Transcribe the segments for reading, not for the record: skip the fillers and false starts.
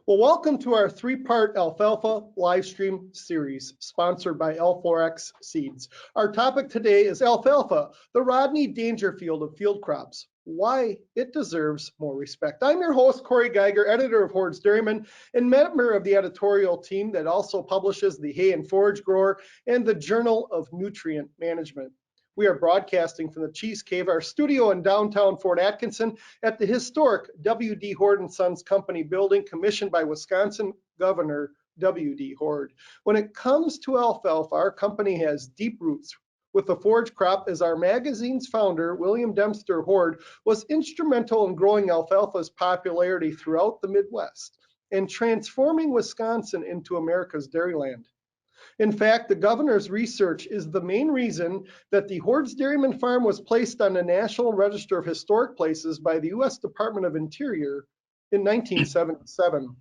Well, welcome to our three-part Alfalfa Livestream series, sponsored by L4X Seeds. Our topic today is alfalfa, the Rodney Dangerfield of field crops, why it deserves more respect. I'm your host, Corey Geiger, editor of Hoard's Dairyman, and member of the editorial team that also publishes the Hay and Forage Grower and the Journal of Nutrient Management. We are broadcasting from the Cheese Cave, our studio in downtown Fort Atkinson, at the historic W.D. Hoard & Sons Company building commissioned by Wisconsin Governor W.D. Hoard. When it comes to alfalfa, our company has deep roots with the forage crop, as our magazine's founder, William Dempster Hoard, was instrumental in growing alfalfa's popularity throughout the Midwest and transforming Wisconsin into America's dairyland. In fact, the governor's research is the main reason that the Hoard's Dairyman Farm was placed on the National Register of Historic Places by the U.S. Department of Interior in 1977.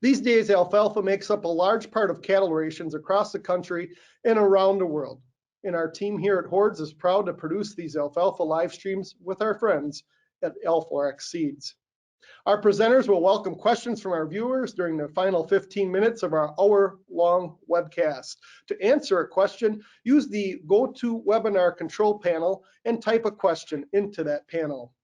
These days, alfalfa makes up a large part of cattle rations across the country and around the world. And our team here at Hoard's is proud to produce these alfalfa live streams with our friends at L4X Seeds. Our presenters will welcome questions from our viewers during the final 15 minutes of our hour-long webcast. To answer a question, use the GoToWebinar control panel and type a question into that panel.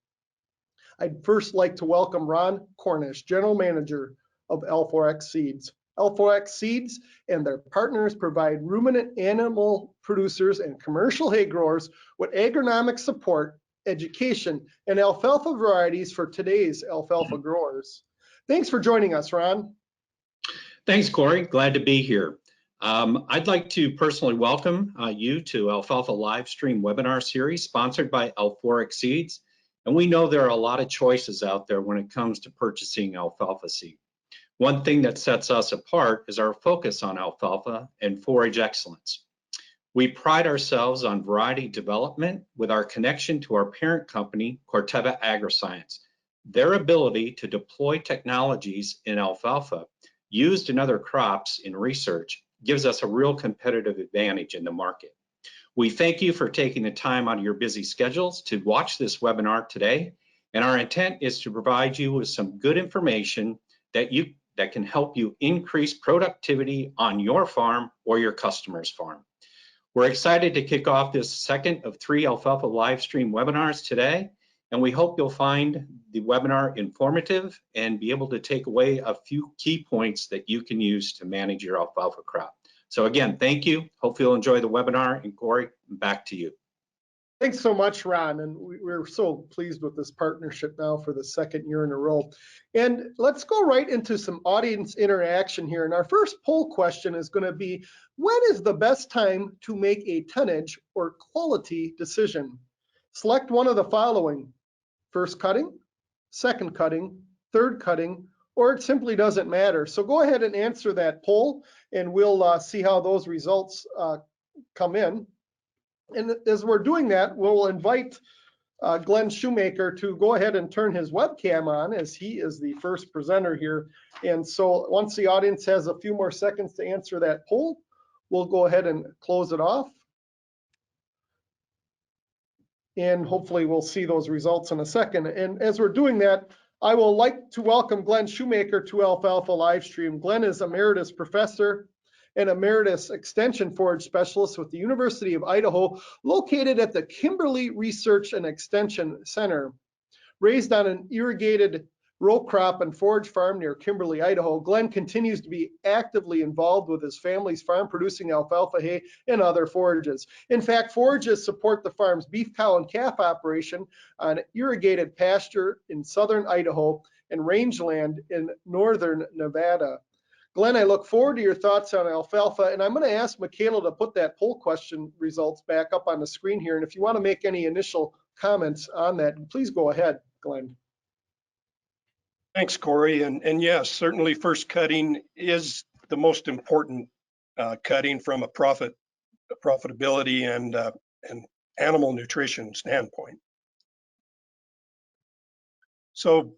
I'd first like to welcome Ron Cornish, General Manager of L4X Seeds. L4X Seeds and their partners provide ruminant animal producers and commercial hay growers with agronomic support, education, and alfalfa varieties for today's alfalfa growers. Thanks for joining us, Ron. Thanks, Corey. Glad to be here. I'd like to personally welcome you to Alfalfa Livestream webinar series sponsored by L4X Seeds. And we know there are a lot of choices out there when it comes to purchasing alfalfa seed. One thing that sets us apart is our focus on alfalfa and forage excellence. We pride ourselves on variety development with our connection to our parent company, Corteva Agriscience. Their ability to deploy technologies in alfalfa used in other crops in research gives us a real competitive advantage in the market. We thank you for taking the time out of your busy schedules to watch this webinar today. And our intent is to provide you with some good information that can help you increase productivity on your farm or your customer's farm. We're excited to kick off this second of 3 Alfalfa Livestream webinars today, and we hope you'll find the webinar informative and be able to take away a few key points that you can use to manage your alfalfa crop. So again, thank you. Hope you'll enjoy the webinar, and Corey, back to you. Thanks so much, Ron, and we're so pleased with this partnership now for the second year in a row. And let's go right into some audience interaction here. And our first poll question is going to be, when is the best time to make a tonnage or quality decision? Select one of the following: first cutting, second cutting, third cutting, or it simply doesn't matter. So go ahead and answer that poll, and we'll see how those results come in. And as we're doing that, we'll invite Glenn Shoemaker to go ahead and turn his webcam on, as he is the first presenter here. And so once the audience has a few more seconds to answer that poll, we'll go ahead and close it off. And hopefully we'll see those results in a second. And as we're doing that, I will like to welcome Glenn Shoemaker to Alfalfa Livestream. Glenn is Emeritus Professor and Emeritus Extension Forage Specialist with the University of Idaho, located at the Kimberly Research and Extension Center. Raised on an irrigated row crop and forage farm near Kimberly, Idaho, Glenn continues to be actively involved with his family's farm, producing alfalfa hay and other forages. In fact, forages support the farm's beef, cow, and calf operation on irrigated pasture in southern Idaho and rangeland in northern Nevada. Glenn, I look forward to your thoughts on alfalfa, and I'm going to ask Michaela to put that poll question results back up on the screen here. And if you want to make any initial comments on that, please go ahead, Glenn. Thanks, Corey. And yes, certainly first cutting is the most important cutting from a profitability and animal nutrition standpoint. So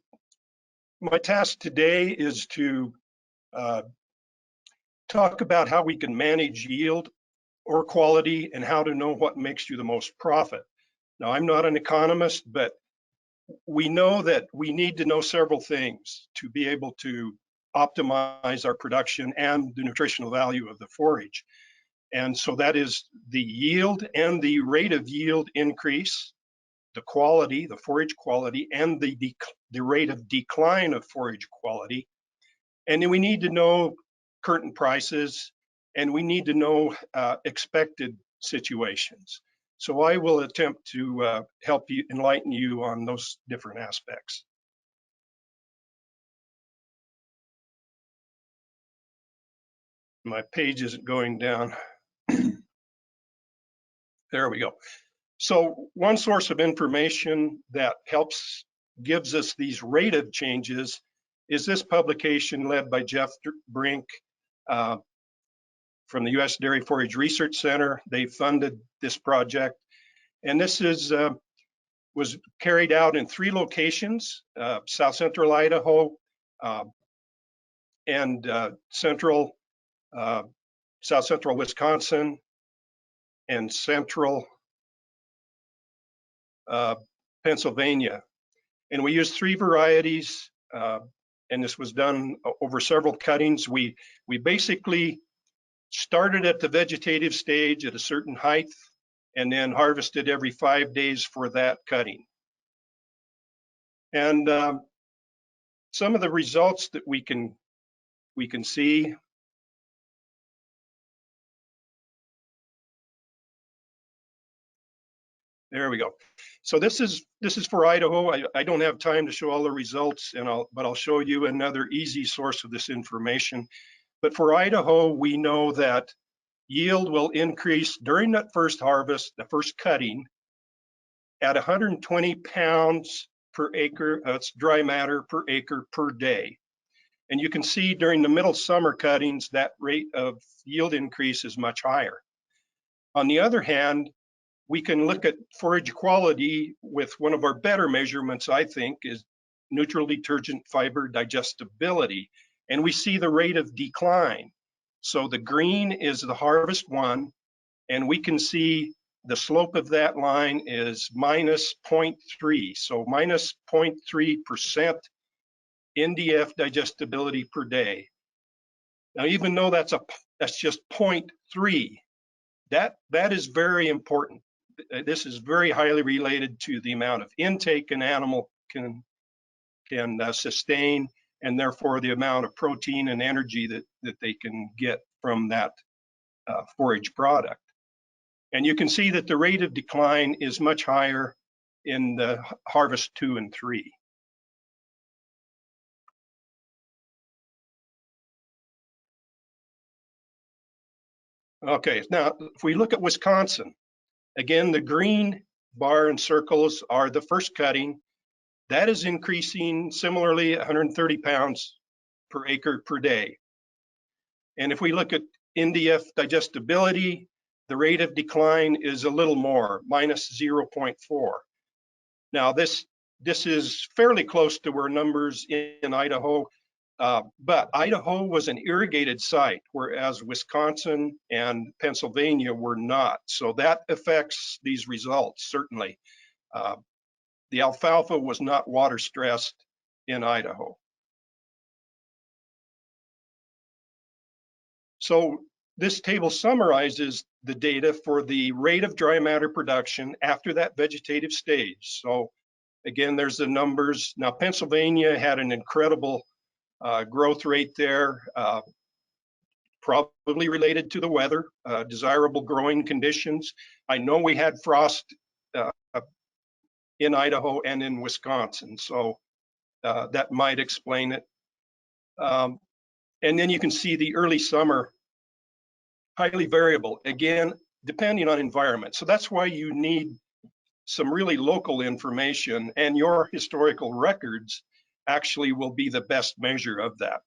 my task today is to talk about how we can manage yield or quality and how to know what makes you the most profit. Now, I'm not an economist, but we know that we need to know several things to be able to optimize our production and the nutritional value of the forage. And so that is the yield and the rate of yield increase, the quality, the forage quality, and the rate of decline of forage quality. And then we need to know current prices, and we need to know expected situations. So I will attempt to help you, enlighten you on those different aspects. My page isn't going down. There we go. So one source of information that gives us these rate of changes is this publication led by Jeff Brink from the U.S. Dairy Forage Research Center. They funded this project, and this was carried out in 3 locations: South Central Idaho, and South Central Wisconsin, and Central Pennsylvania. And we used 3 varieties, and this was done over several cuttings. We basically started at the vegetative stage at a certain height and then harvested every 5 days for that cutting. And some of the results that we can see. There we go. So this is for Idaho. I don't have time to show all the results, but I'll show you another easy source of this information. But for Idaho, we know that yield will increase during that first harvest, the first cutting, at 120 pounds per acre. That's dry matter per acre per day. And you can see during the middle summer cuttings, that rate of yield increase is much higher. On the other hand, we can look at forage quality with one of our better measurements, I think, is neutral detergent fiber digestibility. And we see the rate of decline. So the green is the harvest one, and we can see the slope of that line is minus 0.3. So minus 0.3% NDF digestibility per day. Now, even though that's just 0.3, that is very important. This is very highly related to the amount of intake an animal can sustain, and therefore the amount of protein and energy that they can get from that forage product. And you can see that the rate of decline is much higher in the harvest 2 and 3. Okay, now if we look at Wisconsin, again, the green bar and circles are the first cutting. That is increasing similarly 130 pounds per acre per day. And if we look at NDF digestibility, the rate of decline is a little more, minus 0.4. Now this is fairly close to our numbers in Idaho, but Idaho was an irrigated site, whereas Wisconsin and Pennsylvania were not. So that affects these results, certainly. The alfalfa was not water stressed in Idaho. So this table summarizes the data for the rate of dry matter production after that vegetative stage. So again, there's the numbers. Now, Pennsylvania had an incredible growth rate there, probably related to the weather, desirable growing conditions. I know we had frost in Idaho and in Wisconsin, so that might explain it. And then you can see the early summer, highly variable, again, depending on environment. So that's why you need some really local information, and your historical records actually will be the best measure of that.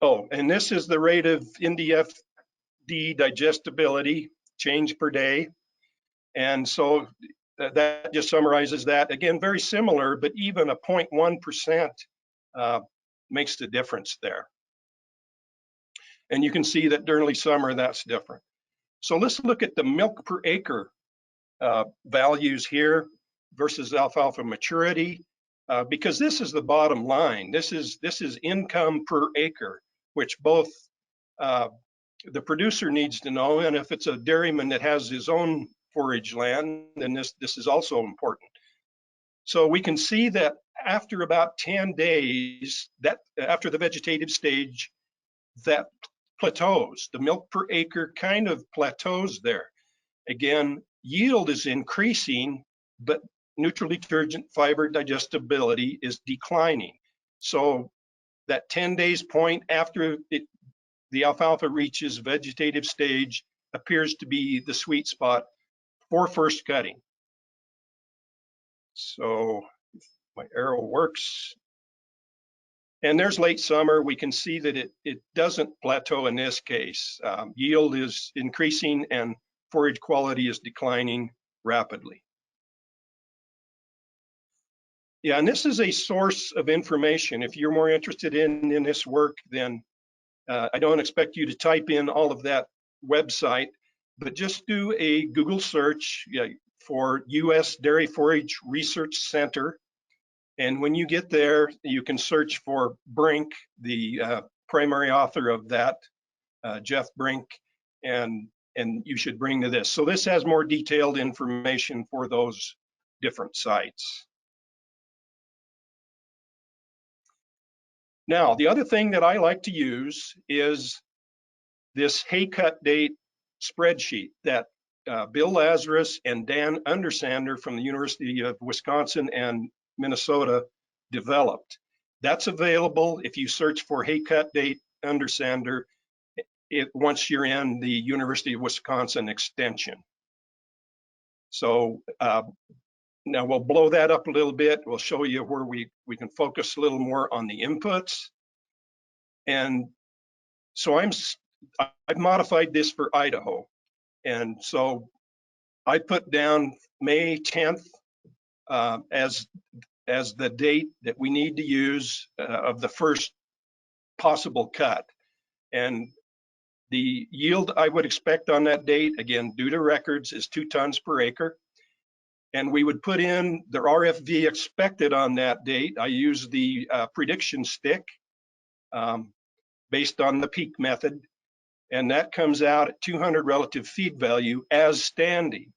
Oh, and this is the rate of NDF digestibility change per day. And so that just summarizes that. Again, very similar, but even a 0.1% makes the difference there. And you can see that during early summer, that's different. So let's look at the milk per acre values here versus alfalfa maturity, because this is the bottom line. This is income per acre, which both the producer needs to know, and if it's a dairyman that has his own forage land, then this is also important. So we can see that after about 10 days, that after the vegetative stage, that plateaus. The milk per acre kind of plateaus there. Again, yield is increasing, but neutral detergent fiber digestibility is declining. So that 10 days point after the alfalfa reaches vegetative stage appears to be the sweet spot for first cutting. So if my arrow works, and there's late summer, we can see that it doesn't plateau in this case. Yield is increasing and forage quality is declining rapidly. Yeah, and this is a source of information. If you're more interested in this work, then I don't expect you to type in all of that website, but just do a Google search for U.S. Dairy Forage Research Center. And when you get there, you can search for Brink, the primary author of that, Jeff Brink, and you should bring to this. So this has more detailed information for those different sites. Now, the other thing that I like to use is this hay cut date spreadsheet that Bill Lazarus and Dan Undersander from the University of Wisconsin and Minnesota developed. That's available if you search for hay cut date Undersander once you're in the University of Wisconsin extension. So now we'll blow that up a little bit. We'll show you where we can focus a little more on the inputs. And so I've modified this for Idaho. And so I put down May 10th as the date that we need to use of the first possible cut. And the yield I would expect on that date, again, due to records, is 2 tons per acre. And we would put in the RFV expected on that date. I use the prediction stick based on the peak method. And that comes out at 200 relative feed value as standing.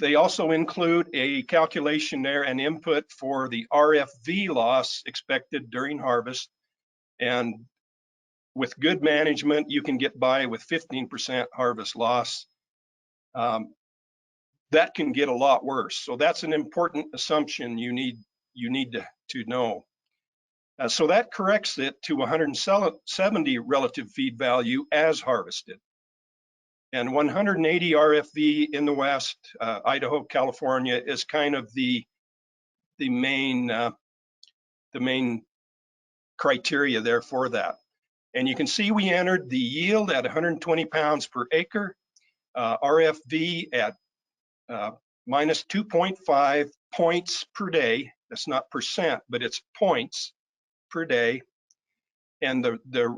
They also include a calculation there, an input for the RFV loss expected during harvest. And with good management, you can get by with 15% harvest loss. That can get a lot worse. So that's an important assumption you need to know. So that corrects it to 170 relative feed value as harvested. And 180 RFV in the West, Idaho, California, is kind of the main criteria there for that. And you can see we entered the yield at 120 pounds per acre, RFV at minus 2.5 points per day. That's not percent, but it's points per day. And the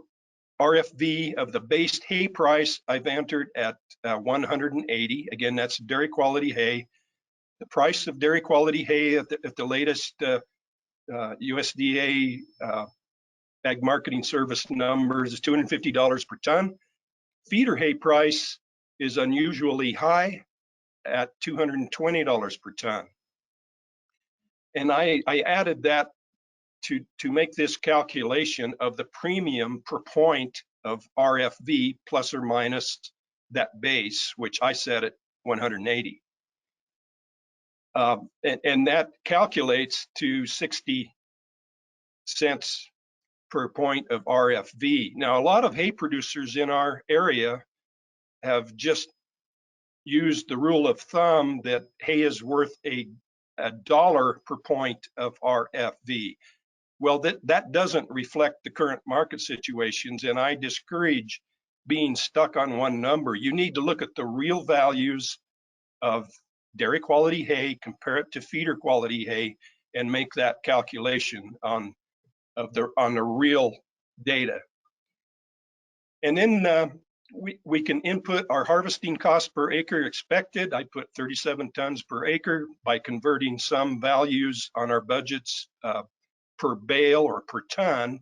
RFV of the base hay price I've entered at 180. Again, that's dairy quality hay. The price of dairy quality hay at the latest USDA Ag Marketing Service numbers is $250 per ton. Feeder hay price is unusually high at $220 per ton. And I added that to make this calculation of the premium per point of RFV plus or minus that base, which I set at 180. And that calculates to 60 cents per point of RFV. Now, a lot of hay producers in our area have just used the rule of thumb that hay is worth a dollar per point of RFV. Well, that doesn't reflect the current market situations, and I discourage being stuck on one number. You need to look at the real values of dairy quality hay, compare it to feeder quality hay, and make that calculation on the real data. And then we can input our harvesting cost per acre expected. I put 37 tons per acre by converting some values on our budgets per bale or per ton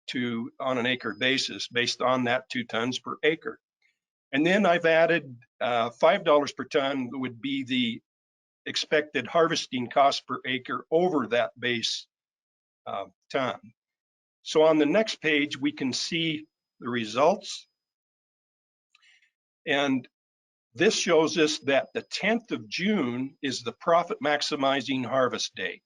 to on an acre basis based on that 2 tons per acre. And then I've added $5 per ton would be the expected harvesting cost per acre over that base ton. So on the next page, we can see the results. And this shows us that the 10th of June is the profit maximizing harvest date.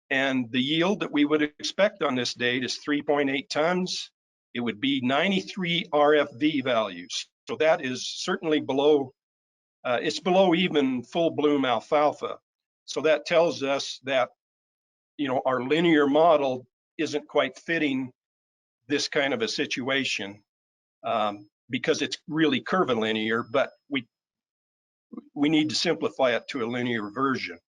And the yield that we would expect on this date is 3.8 tons. It would be 93 RFV values. So that is certainly below, it's below even full bloom alfalfa. So that tells us that, you know, our linear model isn't quite fitting this kind of a situation because it's really curvilinear, but we need to simplify it to a linear version.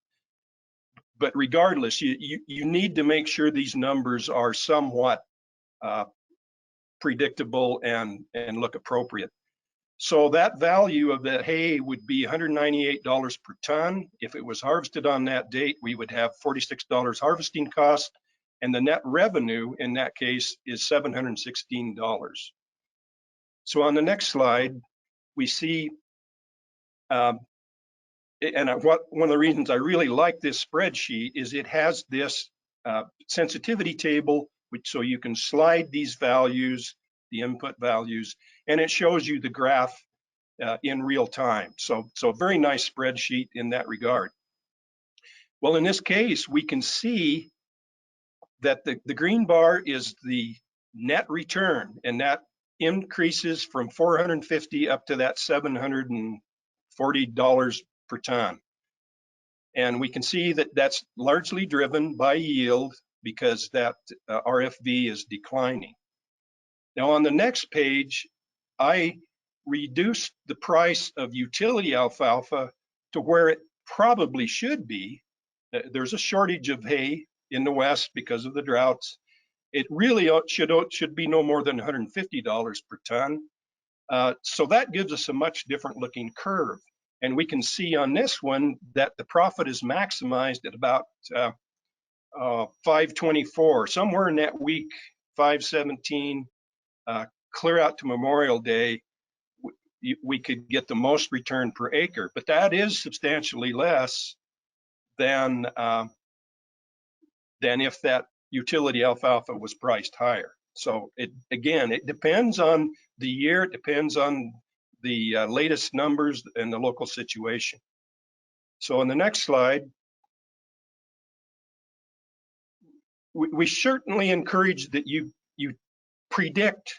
But regardless, you need to make sure these numbers are somewhat predictable and look appropriate. So that value of that hay would be $198 per ton. If it was harvested on that date, we would have $46 harvesting cost, and the net revenue in that case is $716. So on the next slide, we see, one of the reasons I really like this spreadsheet is it has this sensitivity table, so you can slide these values, the input values, and it shows you the graph in real time. So a very nice spreadsheet in that regard. Well, in this case, we can see that the green bar is the net return, and that increases from 450 up to that $740 per ton. And we can see that that's largely driven by yield because that RFV is declining. Now on the next page, I reduced the price of utility alfalfa to where it probably should be. There's a shortage of hay in the West because of the droughts. It really should be no more than $150 per ton. So that gives us a much different looking curve. And we can see on this one that the profit is maximized at about 524, somewhere in that week, 517, clear out to Memorial Day, we could get the most return per acre, but that is substantially less than if that utility alfalfa was priced higher. So again, it depends on the year, it depends on the latest numbers and the local situation. So on the next slide, we certainly encourage that you predict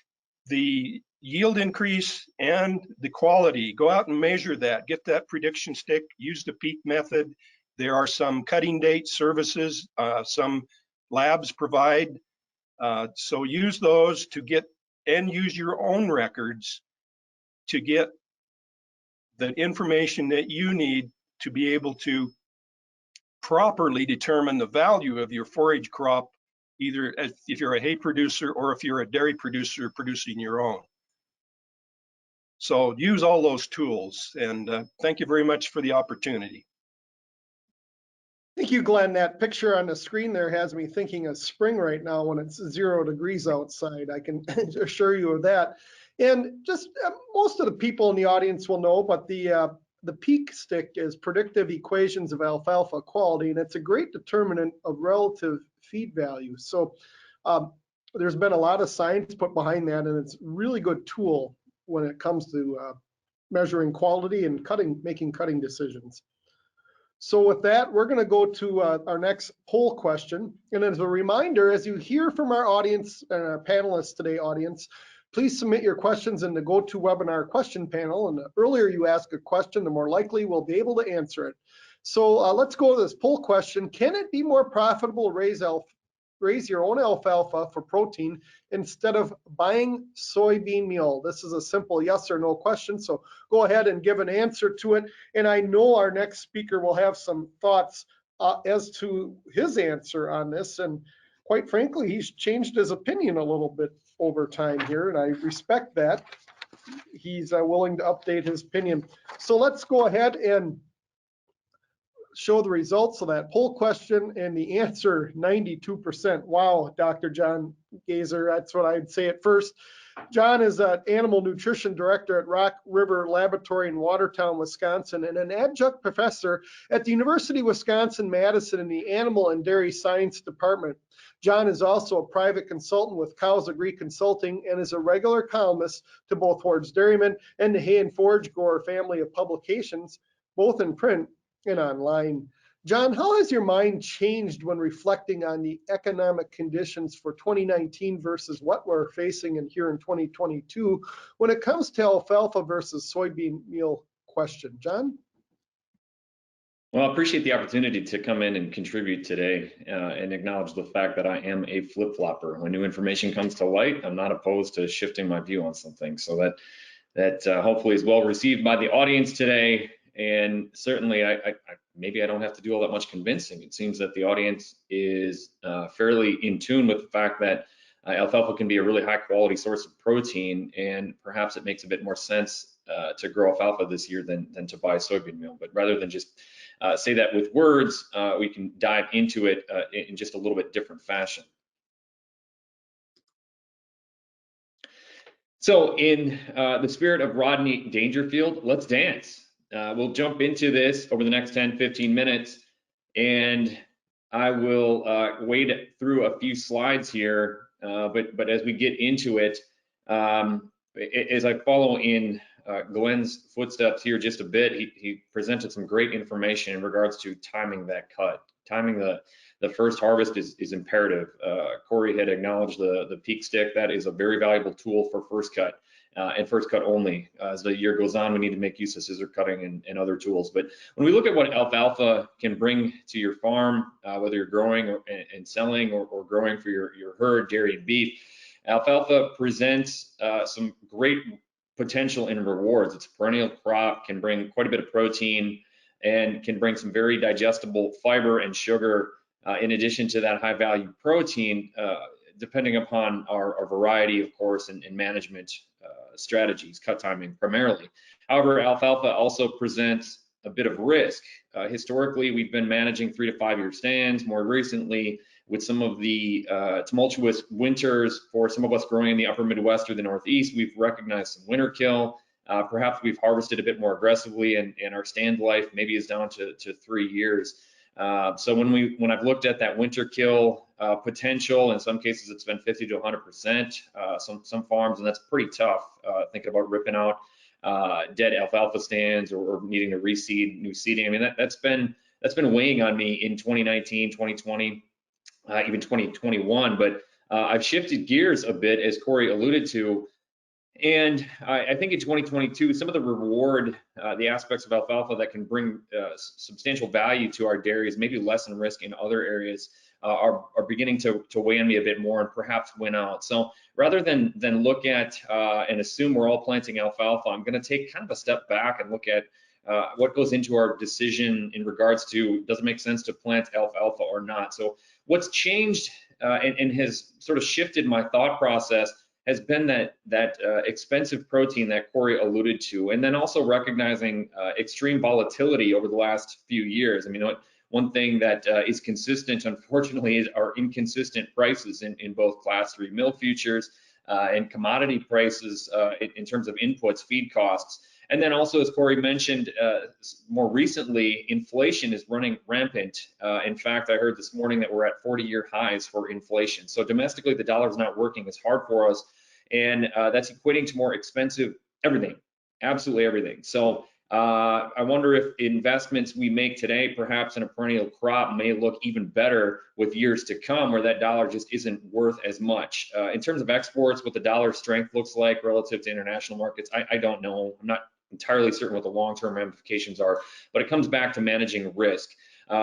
the yield increase and the quality. Go out and measure that, get that prediction stick, use the peak method. There are some cutting date services, some labs provide. So use those to get, and use your own records to get the information that you need to be able to properly determine the value of your forage crop, either if you're a hay producer or if you're a dairy producer producing your own. So use all those tools, and thank you very much for the opportunity. Thank you, Glenn. That picture on the screen there has me thinking of spring right now when it's 0 degrees outside. I can assure you of that. And just most of the people in the audience will know, but the peak stick is predictive equations of alfalfa quality, and it's a great determinant of relative feed value. So there's been a lot of science put behind that, and it's a really good tool when it comes to measuring quality and making cutting decisions. So with that, we're going to go to our next poll question. And as a reminder, as you hear from our audience and our panelists today, audience, please submit your questions in the GoToWebinar question panel. And the earlier you ask a question, the more likely we'll be able to answer it. So let's go to this poll question. Can it be more profitable to raise your own alfalfa for protein instead of buying soybean meal? This is a simple yes or no question, so go ahead and give an answer to it. And I know our next speaker will have some thoughts as to his answer on this. And quite frankly, he's changed his opinion a little bit over time here, and I respect that. he's willing to update his opinion. So let's go ahead and show the results of that poll question, and the answer, 92%. Wow, Dr. John Gazer, that's what I'd say at first. John is an animal nutrition director at Rock River Laboratory in Watertown, Wisconsin, and an adjunct professor at the University of Wisconsin-Madison in the Animal and Dairy Science Department. John is also a private consultant with Cows Agree Consulting and is a regular columnist to both Hoard's Dairyman and the Hay and Forage Grower family of publications, both in print and online. John, how has your mind changed when reflecting on the economic conditions for 2019 versus what we're facing in here in 2022 when it comes to alfalfa versus soybean meal question? John? Well, I appreciate the opportunity to come in and contribute today and acknowledge the fact that I am a flip-flopper. When new information comes to light, I'm not opposed to shifting my view on something. So that hopefully is well received by the audience today. And certainly, maybe I don't have to do all that much convincing. It seems that the audience is fairly in tune with the fact that alfalfa can be a really high quality source of protein, and perhaps it makes a bit more sense to grow alfalfa this year than to buy soybean meal. But rather than just say that with words, we can dive into it in just a little bit different fashion. So in the spirit of Rodney Dangerfield, let's dance. We'll jump into this over the next 10, 15 minutes, and I will wade through a few slides here, but as we get into it, as I follow in Glenn's footsteps here just a bit, he presented some great information in regards to timing that cut. Timing the first harvest is imperative. Corey had acknowledged the peak stick. That is a very valuable tool for first cut. And first cut only. As the year goes on, we need to make use of scissor cutting and other tools. But when we look at what alfalfa can bring to your farm, whether you're growing and selling or growing for your herd, dairy, and beef, alfalfa presents some great potential in rewards. It's a perennial crop, can bring quite a bit of protein, and can bring some very digestible fiber and sugar, in addition to that high value protein, depending upon our variety, of course, and management strategies, cut timing primarily. However, alfalfa also presents a bit of risk. Historically, we've been managing 3 to 5 year stands. More recently, with some of the tumultuous winters for some of us growing in the upper Midwest or the Northeast, we've recognized some winter kill. Perhaps we've harvested a bit more aggressively, and our stand life maybe is down to 3 years. So when I've looked at that winter kill potential, in some cases it's been 50 to 100%. Some farms, and that's pretty tough. Thinking about ripping out dead alfalfa stands or needing to reseed, new seeding. I mean, that's been weighing on me in 2019, 2020, even 2021. But I've shifted gears a bit, as Corey alluded to. And I think in 2022, some of the reward, the aspects of alfalfa that can bring substantial value to our dairies, maybe lessen risk in other areas, are beginning to weigh on me a bit more and perhaps win out. So rather than look at and assume we're all planting alfalfa, I'm going to take kind of a step back and look at what goes into our decision in regards to, does it make sense to plant alfalfa or not? So what's changed and has sort of shifted my thought process has been that expensive protein that Corey alluded to, and then also recognizing extreme volatility over the last few years. I mean, one thing that is consistent, unfortunately, is our inconsistent prices in both Class 3 milk futures and commodity prices in terms of inputs, feed costs. And then also, as Corey mentioned, more recently, inflation is running rampant. In fact, I heard this morning that we're at 40-year highs for inflation. So domestically, the dollar's not working as hard for us, and that's equating to more expensive everything, absolutely everything. So I wonder if investments we make today, perhaps in a perennial crop, may look even better with years to come, where that dollar just isn't worth as much. In terms of exports, what the dollar strength looks like relative to international markets, I don't know. I'm not entirely certain what the long-term ramifications are, but it comes back to managing risk.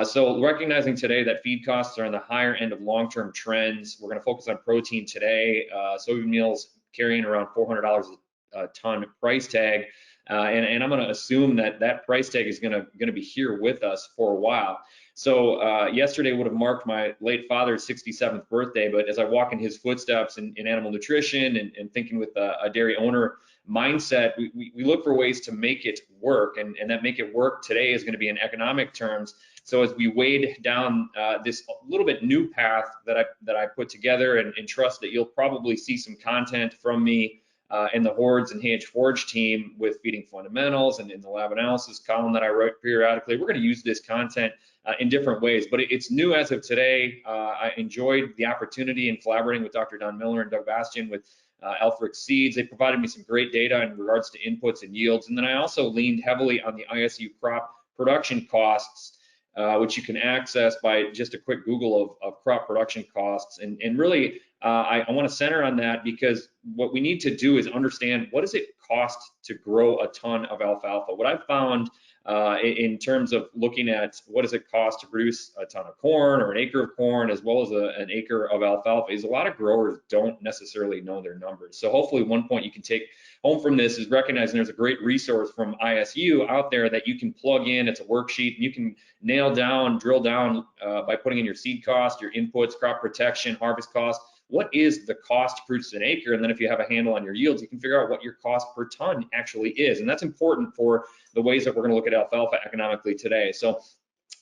So recognizing today that feed costs are on the higher end of long-term trends, we're going to focus on protein today. Soybean meal's carrying around $400 a ton price tag, and I'm going to assume that price tag is going to be here with us for a while. So yesterday would have marked my late father's 67th birthday, but as I walk in his footsteps in animal nutrition and thinking with a dairy owner mindset. We look for ways to make it work, and that make it work today is going to be in economic terms. So as we wade down this little bit new path that I put together, and trust that you'll probably see some content from me and the Hordes and H Forge team with feeding fundamentals and in the lab analysis column that I wrote periodically, we're going to use this content in different ways, but it's new as of today. I enjoyed the opportunity in collaborating with Dr. Don Miller and Doug Bastian with Alfalfa Seeds. They provided me some great data in regards to inputs and yields. And then I also leaned heavily on the ISU crop production costs, which you can access by just a quick Google of crop production costs. And really, I want to center on that, because what we need to do is understand, what does it cost to grow a ton of alfalfa? What I've found in terms of looking at what does it cost to produce a ton of corn or an acre of corn, as well as an acre of alfalfa, is a lot of growers don't necessarily know their numbers. So hopefully one point you can take home from this is recognizing there's a great resource from ISU out there that you can plug in. It's a worksheet, and you can nail down, drill down by putting in your seed cost, your inputs, crop protection, harvest cost. What is the cost to produce an acre? And then if you have a handle on your yields, you can figure out what your cost per ton actually is. And that's important for the ways that we're going to look at alfalfa economically today. So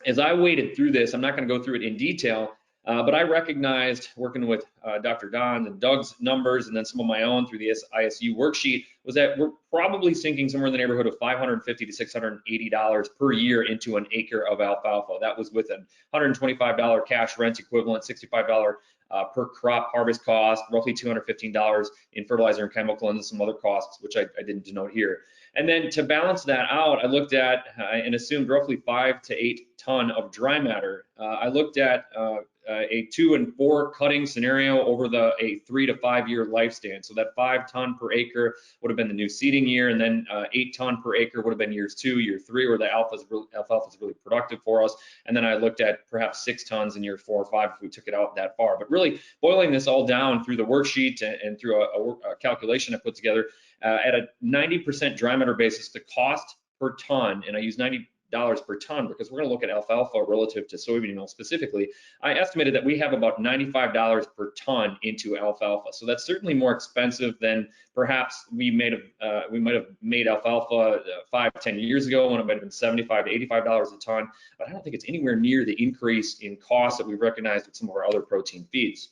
as I waded through this, I'm not going to go through it in detail, but I recognized, working with Dr. Don and Doug's numbers, and then some of my own through the ISU worksheet, was that we're probably sinking somewhere in the neighborhood of $550 to $680 per year into an acre of alfalfa. That was with a $125 cash rent equivalent, $65 per crop harvest cost, roughly $215 in fertilizer and chemical, and some other costs, which I didn't denote here. And then to balance that out, I looked at and assumed roughly 5 to 8 ton of dry matter. I looked at a 2 and 4 cutting scenario over a 3 to 5 year lifespan. So that 5 ton per acre would have been the new seeding year, and then 8 ton per acre would have been years 2, year 3, where the alfalfa is really productive for us. And then I looked at perhaps 6 tons in year 4 or 5 if we took it out that far. But really boiling this all down through the worksheet and through a calculation I put together, at a 90% dry matter basis, the cost per ton, and I use $90 per ton because we're going to look at alfalfa relative to soybean meal specifically. I estimated that we have about $95 per ton into alfalfa. So that's certainly more expensive than perhaps we might have made alfalfa 5-10 years ago, when it might have been $75 to $85 a ton. But I don't think it's anywhere near the increase in cost that we've recognized with some of our other protein feeds.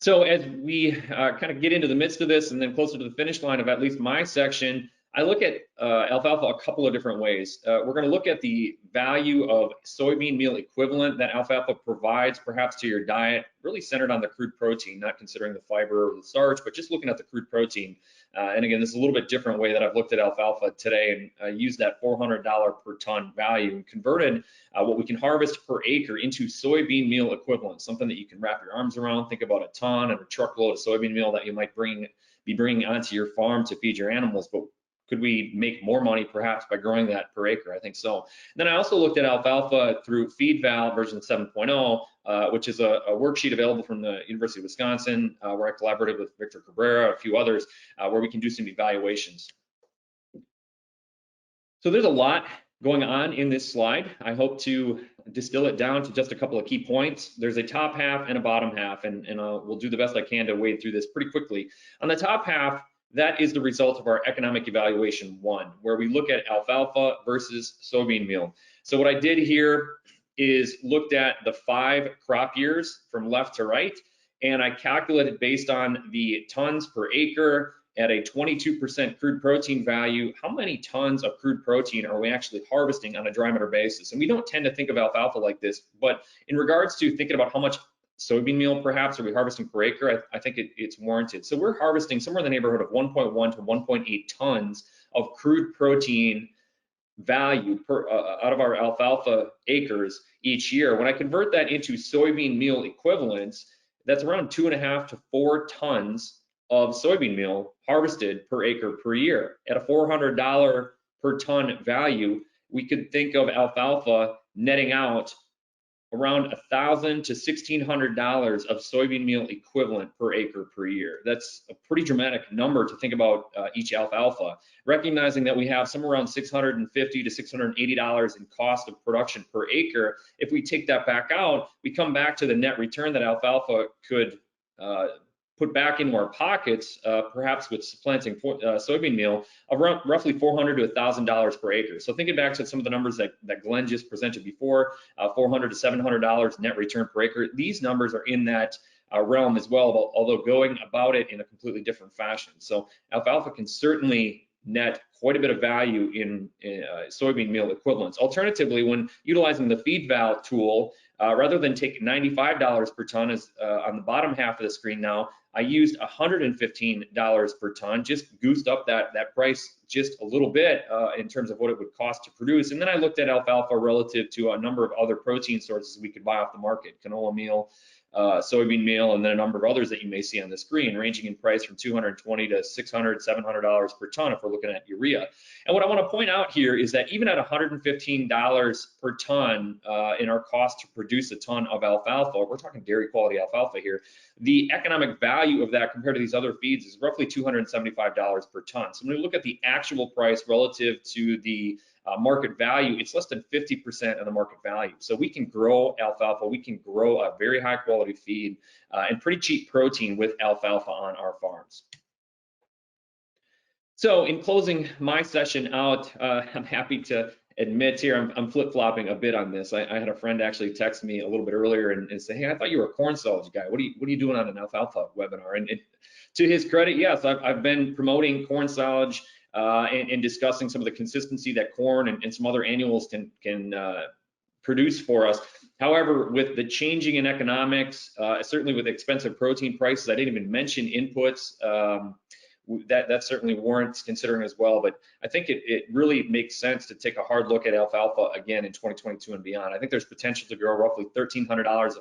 So as we kind of get into the midst of this and then closer to the finish line of at least my section, I look at alfalfa a couple of different ways. We're going to look at the value of soybean meal equivalent that alfalfa provides perhaps to your diet, really centered on the crude protein, not considering the fiber or the starch, but just looking at the crude protein. And again, this is a little bit different way that I've looked at alfalfa today, and used that $400 per ton value and converted what we can harvest per acre into soybean meal equivalent, something that you can wrap your arms around. Think about a ton and a truckload of soybean meal that you might be bringing onto your farm to feed your animals. But could we make more money perhaps by growing that per acre? I think so. And then I also looked at alfalfa through FeedVal version 7.0, which is a worksheet available from the University of Wisconsin, where I collaborated with Victor Cabrera, a few others, where we can do some evaluations. So there's a lot going on in this slide. I hope to distill it down to just a couple of key points. There's a top half and a bottom half, and we'll do the best I can to wade through this pretty quickly. On the top half, that is the result of our economic evaluation 1, where we look at alfalfa versus soybean meal. So what I did here is looked at the 5 crop years from left to right, and I calculated based on the tons per acre at a 22% crude protein value, how many tons of crude protein are we actually harvesting on a dry matter basis? And we don't tend to think of alfalfa like this, but in regards to thinking about how much soybean meal perhaps are we harvesting per acre, I think it's warranted. So we're harvesting somewhere in the neighborhood of 1.1 to 1.8 tons of crude protein value out of our alfalfa acres each year. When I convert that into soybean meal equivalents, that's around 2.5 to 4 tons of soybean meal harvested per acre per year. At a $400 per ton value, we could think of alfalfa netting out around $1,000 to $1,600 of soybean meal equivalent per acre per year. That's a pretty dramatic number to think about each alfalfa. Recognizing that we have somewhere around $650 to $680 in cost of production per acre, if we take that back out, we come back to the net return that alfalfa could put back into our pockets, perhaps with supplanting soybean meal, of roughly $400 to $1,000 per acre. So thinking back to some of the numbers that Glenn just presented before, $400 to $700 net return per acre, these numbers are in that realm as well, although going about it in a completely different fashion. So alfalfa can certainly net quite a bit of value in soybean meal equivalents. Alternatively, when utilizing the feed val tool, rather than take $95 per ton as on the bottom half of the screen now, I used $115 per ton, just goosed up that price just a little bit in terms of what it would cost to produce. And then I looked at alfalfa relative to a number of other protein sources we could buy off the market, canola meal, soybean meal, and then a number of others that you may see on the screen, ranging in price from $220 to $600, $700 per ton if we're looking at urea. And what I want to point out here is that even at $115 per ton in our cost to produce a ton of alfalfa, we're talking dairy quality alfalfa here, the economic value of that compared to these other feeds is roughly $275 per ton. So when we look at the actual price relative to the market value, it's less than 50% of the market value. So we can grow alfalfa, we can grow a very high quality feed and pretty cheap protein with alfalfa on our farms. So in closing my session out, I'm happy to admit here, I'm flip-flopping a bit on this. I had a friend actually text me a little bit earlier and say, hey, I thought you were a corn silage guy. What are you doing on an alfalfa webinar? And to his credit, yes, I've been promoting corn silage and discussing some of the consistency that corn and some other annuals can produce for us. However, with the changing in economics, certainly with expensive protein prices, I didn't even mention inputs. That certainly warrants considering as well, but I think it really makes sense to take a hard look at alfalfa again in 2022 and beyond. I think there's potential to grow roughly $1,300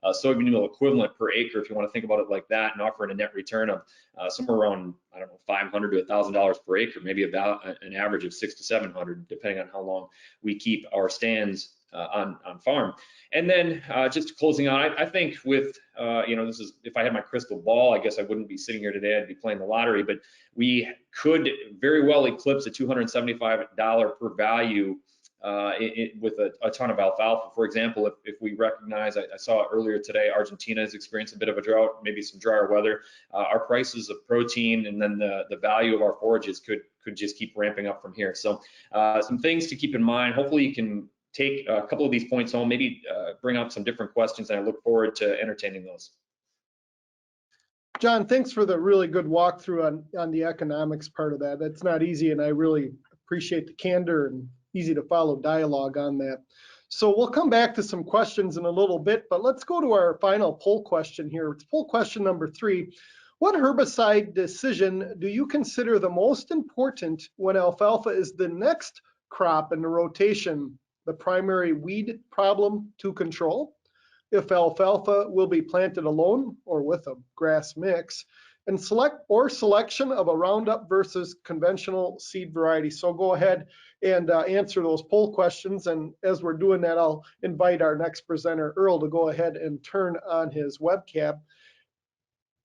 of soybean meal equivalent per acre, if you want to think about it like that, and offering a net return of somewhere around, I don't know, $500 to $1,000 per acre, maybe about an average of $600 to $700, depending on how long we keep our stands on farm. And then just closing out, I think with, this is, if I had my crystal ball, I guess I wouldn't be sitting here today, I'd be playing the lottery, but we could very well eclipse a $275 per value with a ton of alfalfa. For example, if we recognize, I saw earlier today, Argentina has experienced a bit of a drought, maybe some drier weather. Our prices of protein and then the value of our forages could just keep ramping up from here. So some things to keep in mind. Hopefully you can take a couple of these points home, maybe bring up some different questions, and I look forward to entertaining those. John, thanks for the really good walkthrough on the economics part of that. That's not easy, and I really appreciate the candor and easy to follow dialogue on that. So we'll come back to some questions in a little bit, but let's go to our final poll question here. It's poll question number 3. What herbicide decision do you consider the most important when alfalfa is the next crop in the rotation? The primary weed problem to control, if alfalfa will be planted alone or with a grass mix, and selection of a Roundup versus conventional seed variety. So go ahead and answer those poll questions. And as we're doing that, I'll invite our next presenter, Earl, to go ahead and turn on his webcam.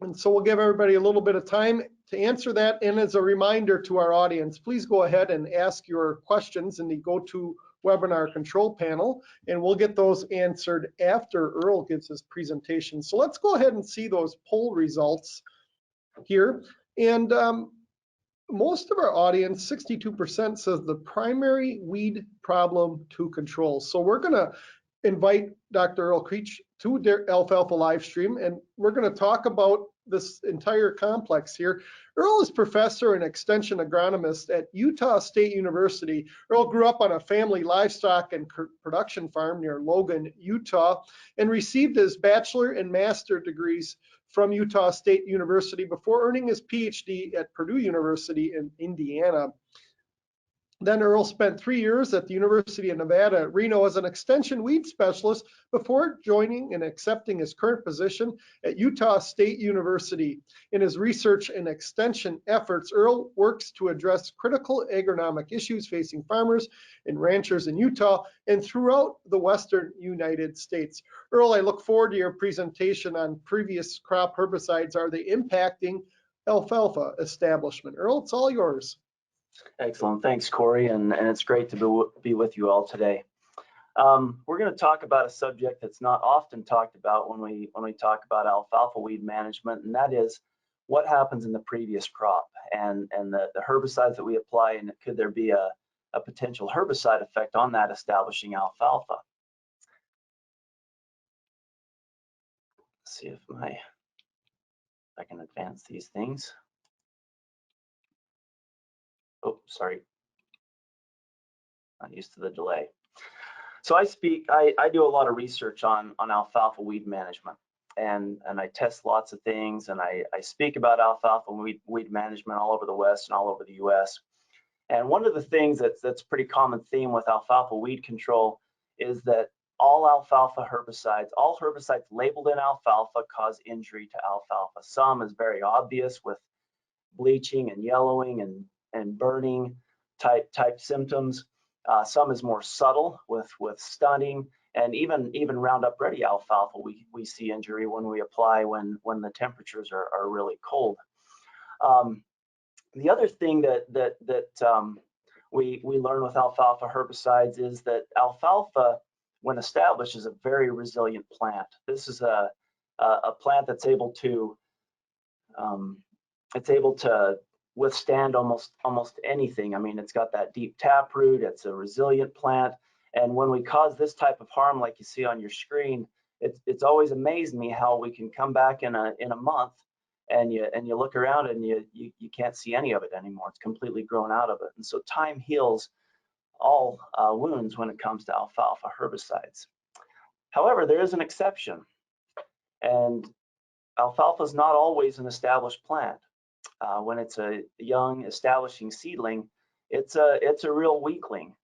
And so we'll give everybody a little bit of time to answer that. And as a reminder to our audience, please go ahead and ask your questions in the GoToWebinar control panel, and we'll get those answered after Earl gives his presentation. So let's go ahead and see those poll results here. And most of our audience, 62%, says the primary weed problem to control. So we're going to invite Dr. Earl Creech to Alfalfa Livestream, and we're going to talk about this entire complex here. Earl is professor and extension agronomist at Utah State University. Earl grew up on a family livestock and production farm near Logan, Utah, and received his bachelor and master degrees from Utah State University before earning his PhD at Purdue University in Indiana. Then Earl spent 3 years at the University of Nevada at Reno as an extension weed specialist before joining and accepting his current position at Utah State University. In his research and extension efforts, Earl works to address critical agronomic issues facing farmers and ranchers in Utah and throughout the Western United States. Earl, I look forward to your presentation on previous crop herbicides. Are they impacting alfalfa establishment? Earl, it's all yours. Excellent. Thanks, Corey, and it's great to be with you all today. We're going to talk about a subject that's not often talked about when we talk about alfalfa weed management, and that is what happens in the previous crop and the herbicides that we apply, and could there be a potential herbicide effect on that establishing alfalfa. Let's see if I can advance these things. Oh, sorry. Not used to the delay. So I do a lot of research on alfalfa weed management, and I test lots of things, and I speak about alfalfa weed management all over the West and all over the US. And one of the things that's pretty common theme with alfalfa weed control is that all herbicides labeled in alfalfa cause injury to alfalfa. Some is very obvious with bleaching and yellowing and burning type symptoms. Some is more subtle with stunting, and even Roundup Ready alfalfa we see injury when we apply when the temperatures are really cold. The other thing that we learn with alfalfa herbicides is that alfalfa, when established, is a very resilient plant. This is a plant that's able to withstand almost anything. I mean, it's got that deep taproot. It's a resilient plant, and when we cause this type of harm, like you see on your screen, it's always amazed me how we can come back in a month, and you look around and you can't see any of it anymore. It's completely grown out of it, and so time heals all wounds when it comes to alfalfa herbicides. However, there is an exception, and alfalfa is not always an established plant. When it's a young establishing seedling, it's a real weakling.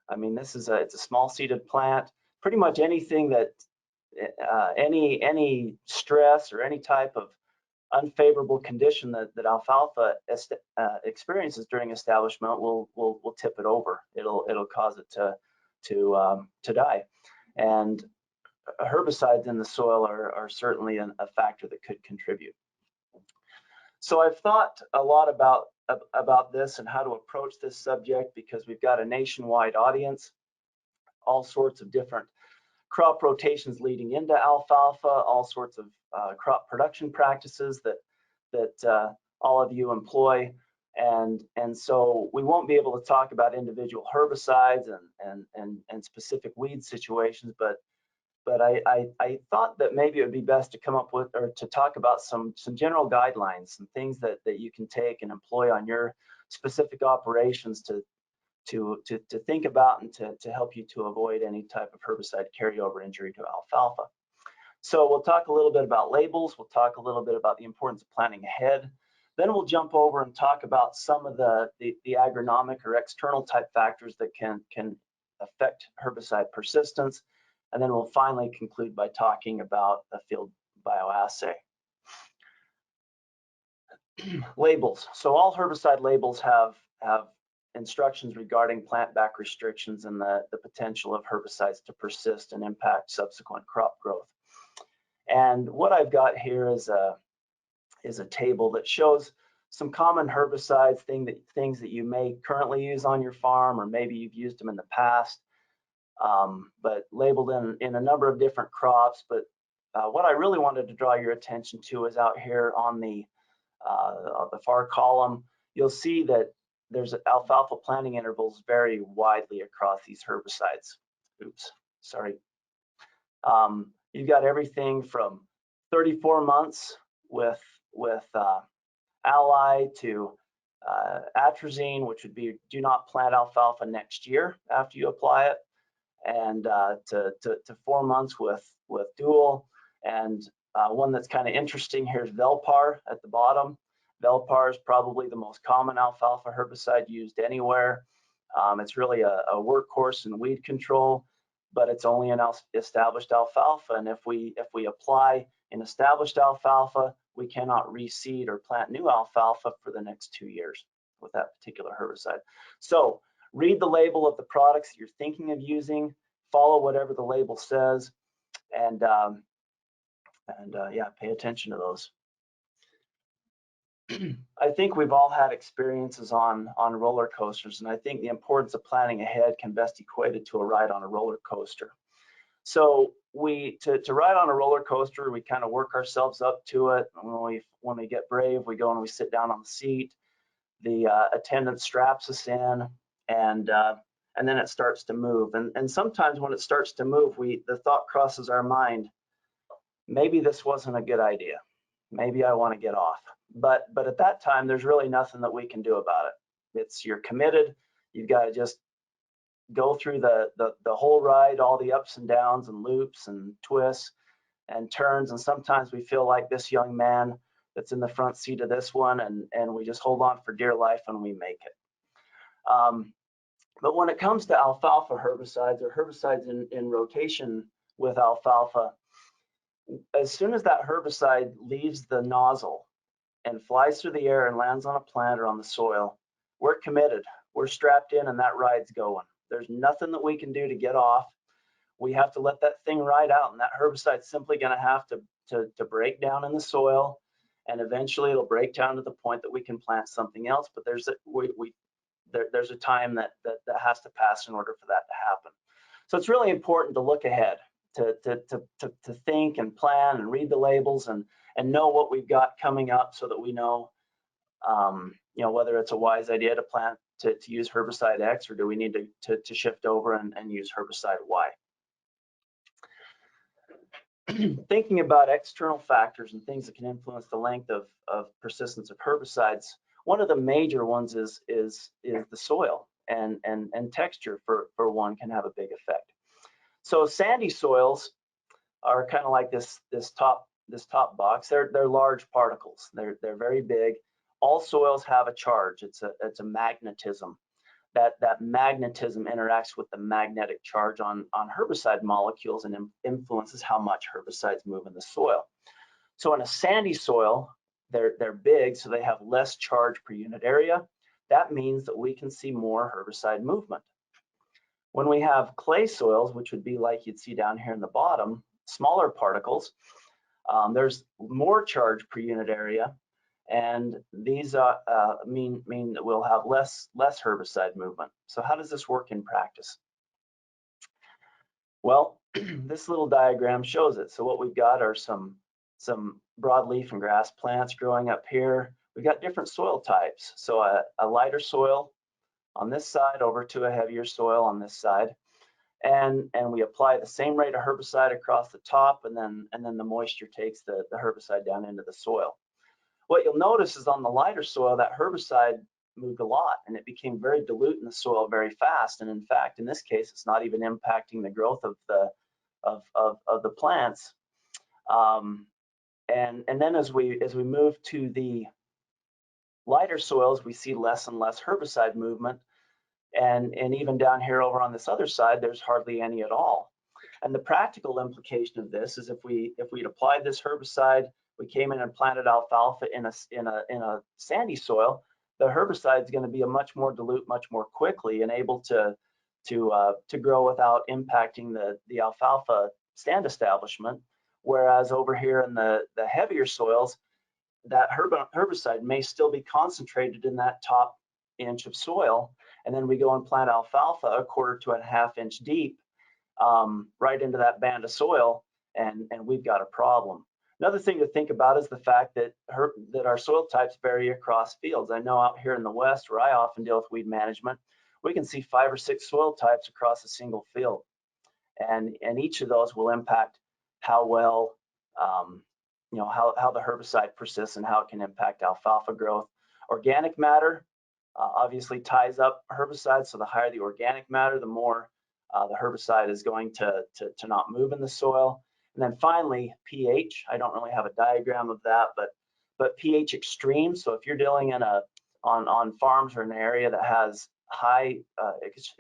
I mean, it's a small seeded plant. Pretty much anything that any stress or any type of unfavorable condition that alfalfa experiences during establishment will tip it over. It'll cause it to die. And herbicides in the soil are certainly a factor that could contribute. So I've thought a lot about this and how to approach this subject, because we've got a nationwide audience, all sorts of different crop rotations leading into alfalfa, all sorts of crop production practices that all of you employ, and so we won't be able to talk about individual herbicides and specific weed situations, but I thought that maybe it would be best to come up with, or to talk about some general guidelines, some things that you can take and employ on your specific operations to think about and to help you to avoid any type of herbicide carryover injury to alfalfa. So we'll talk a little bit about labels. We'll talk a little bit about the importance of planning ahead. Then we'll jump over and talk about some of the agronomic or external type factors that can affect herbicide persistence. And then we'll finally conclude by talking about a field bioassay. Labels. So all herbicide labels have instructions regarding plant-back restrictions and the potential of herbicides to persist and impact subsequent crop growth. And what I've got here is a table that shows some common herbicides, things that you may currently use on your farm, or maybe you've used them in the past, but labeled in a number of different crops. But what I really wanted to draw your attention to is out here on the far column. You'll see that there's alfalfa planting intervals vary widely across these herbicides. Oops, sorry. You've got everything from 34 months with Ally to atrazine, which would be do not plant alfalfa next year after you apply it, and to 4 months with Dual. And one that's kind of interesting here is Velpar at the bottom. Velpar is probably the most common alfalfa herbicide used anywhere. It's really a workhorse in weed control, but it's only in established alfalfa. And if we apply in established alfalfa, we cannot reseed or plant new alfalfa for the next 2 years with that particular herbicide. So read the label of the products that you're thinking of using, follow whatever the label says, and yeah, pay attention to those. I think we've all had experiences on roller coasters, and I think the importance of planning ahead can best equate it to a ride on a roller coaster. So to ride on a roller coaster, we kind of work ourselves up to it. And when we get brave, we go and we sit down on the seat. The attendant straps us in, and then it starts to move. And sometimes when it starts to move, the thought crosses our mind, maybe this wasn't a good idea. Maybe I want to get off. But at that time, there's really nothing that we can do about it. You're committed. You've got to just go through the whole ride, all the ups and downs and loops and twists and turns. And sometimes we feel like this young man that's in the front seat of this one, and we just hold on for dear life and we make it. But when it comes to alfalfa herbicides or herbicides in rotation with alfalfa, as soon as that herbicide leaves the nozzle and flies through the air and lands on a plant or on the soil, we're committed. We're strapped in and that ride's going. There's nothing that we can do to get off. We have to let that thing ride out, and that herbicide's simply going to have to break down in the soil, and eventually it'll break down to the point that we can plant something else. But there's a time that has to pass in order for that to happen. So it's really important to look ahead, to think and plan and read the labels and know what we've got coming up, so that we know, whether it's a wise idea to plant to use herbicide X, or do we need to shift over and use herbicide Y. Thinking about external factors and things that can influence the length of persistence of herbicides, one of the major ones is the soil, and texture for one can have a big effect. So sandy soils are kind of like this top box. They're large particles. They're very big. All soils have a charge. It's a magnetism. That magnetism interacts with the magnetic charge on herbicide molecules and influences how much herbicides move in the soil. So in a sandy soil, they're big, so they have less charge per unit area. That means that we can see more herbicide movement. When we have clay soils, which would be like you'd see down here in the bottom, smaller particles, there's more charge per unit area, and these mean that we'll have less herbicide movement. So how does this work in practice? Well, this little diagram shows it. So what we've got are some broadleaf and grass plants growing up here. We've got different soil types. So a lighter soil on this side over to a heavier soil on this side. And we apply the same rate of herbicide across the top, and then the moisture takes the herbicide down into the soil. What you'll notice is on the lighter soil, that herbicide moved a lot, and it became very dilute in the soil very fast. And in fact, in this case, it's not even impacting the growth of the plants. And then as we move to the lighter soils, we see less and less herbicide movement. And even down here over on this other side, there's hardly any at all. And the practical implication of this is if we'd applied this herbicide, we came in and planted alfalfa in a sandy soil, the herbicide is going to be a much more dilute, much more quickly, and able to grow without impacting the alfalfa stand establishment. Whereas over here in the heavier soils, that herbicide may still be concentrated in that top inch of soil, and then we go and plant alfalfa a quarter to a half inch deep right into that band of soil, and we've got a problem. Another thing to think about is the fact that our soil types vary across fields. I know out here in the West, where I often deal with weed management, we can see 5 or 6 soil types across a single field, and each of those will impact how well how the herbicide persists and how it can impact alfalfa growth. Organic matter obviously ties up herbicides, so the higher the organic matter, the more the herbicide is going to not move in the soil. And then finally, pH. I don't really have a diagram of that, but pH extreme. So if you're dealing on farms or in an area that has high,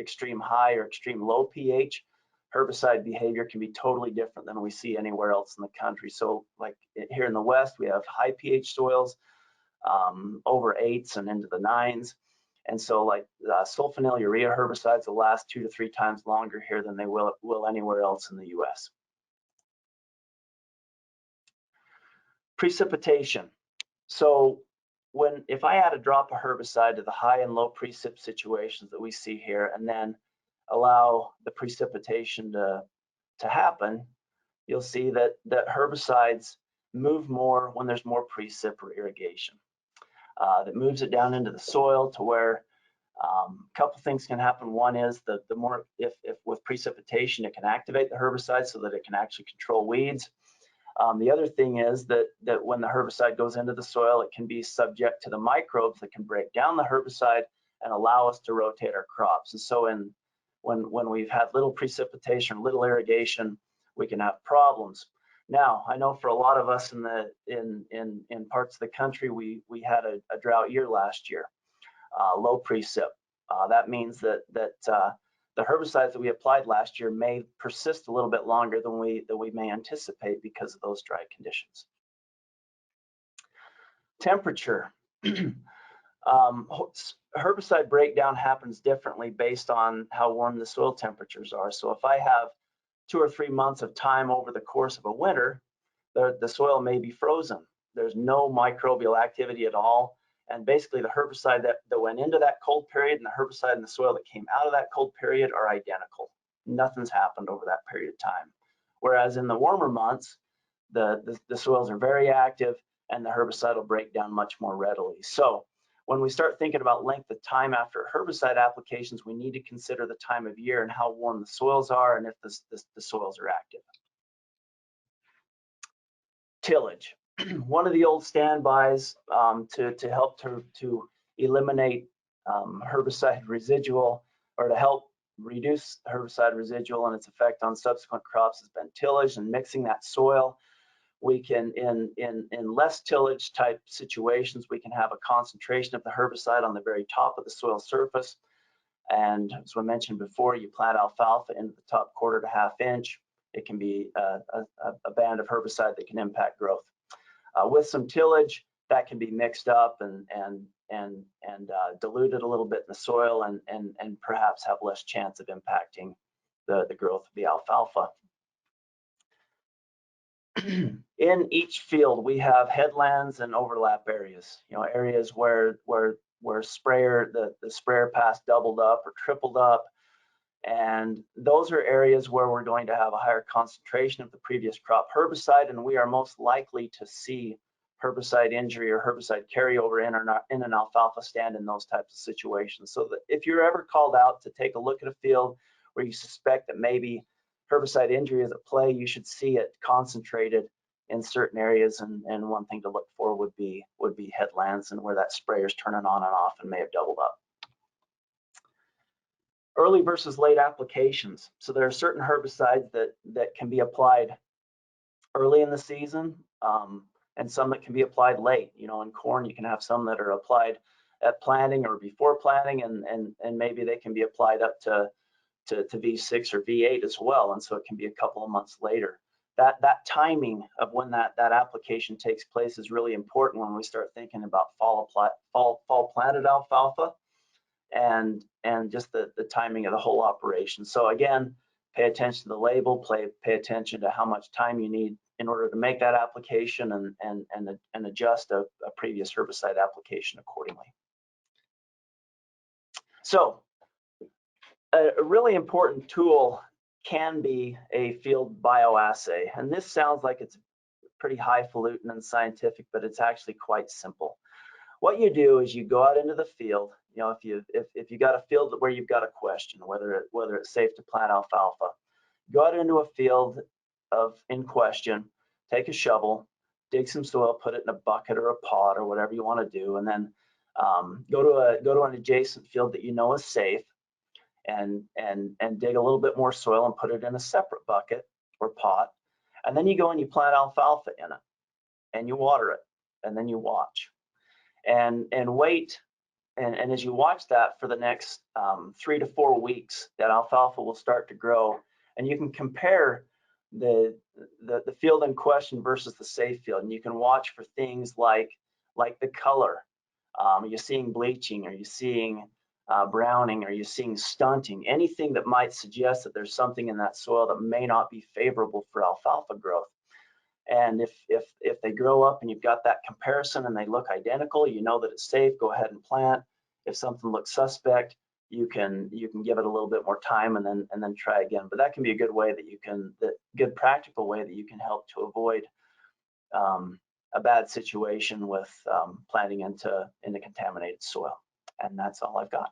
extreme high or extreme low pH, herbicide behavior can be totally different than we see anywhere else in the country. So like here in the West, we have high pH soils, over 8s and into the 9s. And so like sulfonyl urea herbicides will last 2 to 3 times longer here than they will anywhere else in the US. Precipitation. So if I add a drop of herbicide to the high and low precip situations that we see here, and then allow the precipitation to happen, you'll see that herbicides move more when there's more precip or irrigation. That moves it down into the soil to where a couple things can happen. One is the more, if with precipitation, it can activate the herbicide so that it can actually control weeds. The other thing is that when the herbicide goes into the soil, it can be subject to the microbes that can break down the herbicide and allow us to rotate our crops. And so when we've had little precipitation, little irrigation, we can have problems. Now, I know for a lot of us in parts of the country, we had a drought year last year, low precip. That means that the herbicides that we applied last year may persist a little bit longer than we may anticipate because of those dry conditions. Temperature. Herbicide breakdown happens differently based on how warm the soil temperatures are. So if I have 2 or 3 months of time over the course of a winter, the soil may be frozen. There's no microbial activity at all. And basically the herbicide that went into that cold period and the herbicide in the soil that came out of that cold period are identical. Nothing's happened over that period of time. Whereas in the warmer months, the soils are very active and the herbicide will break down much more readily. So when we start thinking about length of time after herbicide applications, we need to consider the time of year and how warm the soils are and if the soils are active. Tillage. One of the old standbys to help to eliminate herbicide residual, or to help reduce herbicide residual and its effect on subsequent crops, has been tillage and mixing that soil. We can, in less tillage type situations, we can have a concentration of the herbicide on the very top of the soil surface. And as I mentioned before, you plant alfalfa into the top 1/4 to 1/2 inch. It can be a band of herbicide that can impact growth. With some tillage, that can be mixed up and diluted a little bit in the soil and perhaps have less chance of impacting the growth of the alfalfa. In each field, we have headlands and overlap areas. Areas where the sprayer pass doubled up or tripled up. And those are areas where we're going to have a higher concentration of the previous crop herbicide, and we are most likely to see herbicide injury or herbicide carryover in an alfalfa stand in those types of situations. So that if you're ever called out to take a look at a field where you suspect that maybe herbicide injury is at play, you should see it concentrated in certain areas. And one thing to look for would be headlands and where that sprayer's turning on and off and may have doubled up. Early versus late applications. So there are certain herbicides that can be applied early in the season, and some that can be applied late. In corn, you can have some that are applied at planting or before planting, and maybe they can be applied up to V6 or V8 as well, and so it can be a couple of months later. That timing of when that application takes place is really important when we start thinking about fall planted alfalfa. And just the timing of the whole operation. So again, pay attention to the label, pay attention to how much time you need in order to make that application and adjust a previous herbicide application accordingly. So a really important tool can be a field bioassay. And this sounds like it's pretty highfalutin and scientific, but it's actually quite simple. What you do is you go out into the field. If you got a field where you've got a question whether it's safe to plant alfalfa, go out into a field in question, take a shovel, dig some soil, put it in a bucket or a pot or whatever you want to do, and then go to an adjacent field that you know is safe, and dig a little bit more soil and put it in a separate bucket or pot, and then you go and you plant alfalfa in it, and you water it, and then you watch. And wait, and as you watch that for the next 3 to 4 weeks, that alfalfa will start to grow, and you can compare the field in question versus the safe field, and you can watch for things like the color. Are you seeing bleaching? Are you seeing browning? Are you seeing stunting? Anything that might suggest that there's something in that soil that may not be favorable for alfalfa growth. And if they grow up and you've got that comparison and they look identical, you know that it's safe, go ahead and plant. If something looks suspect, you can give it a little bit more time and then try again. But that can be a good way that you can, good practical way that you can help to avoid a bad situation with planting into contaminated soil. And that's all I've got.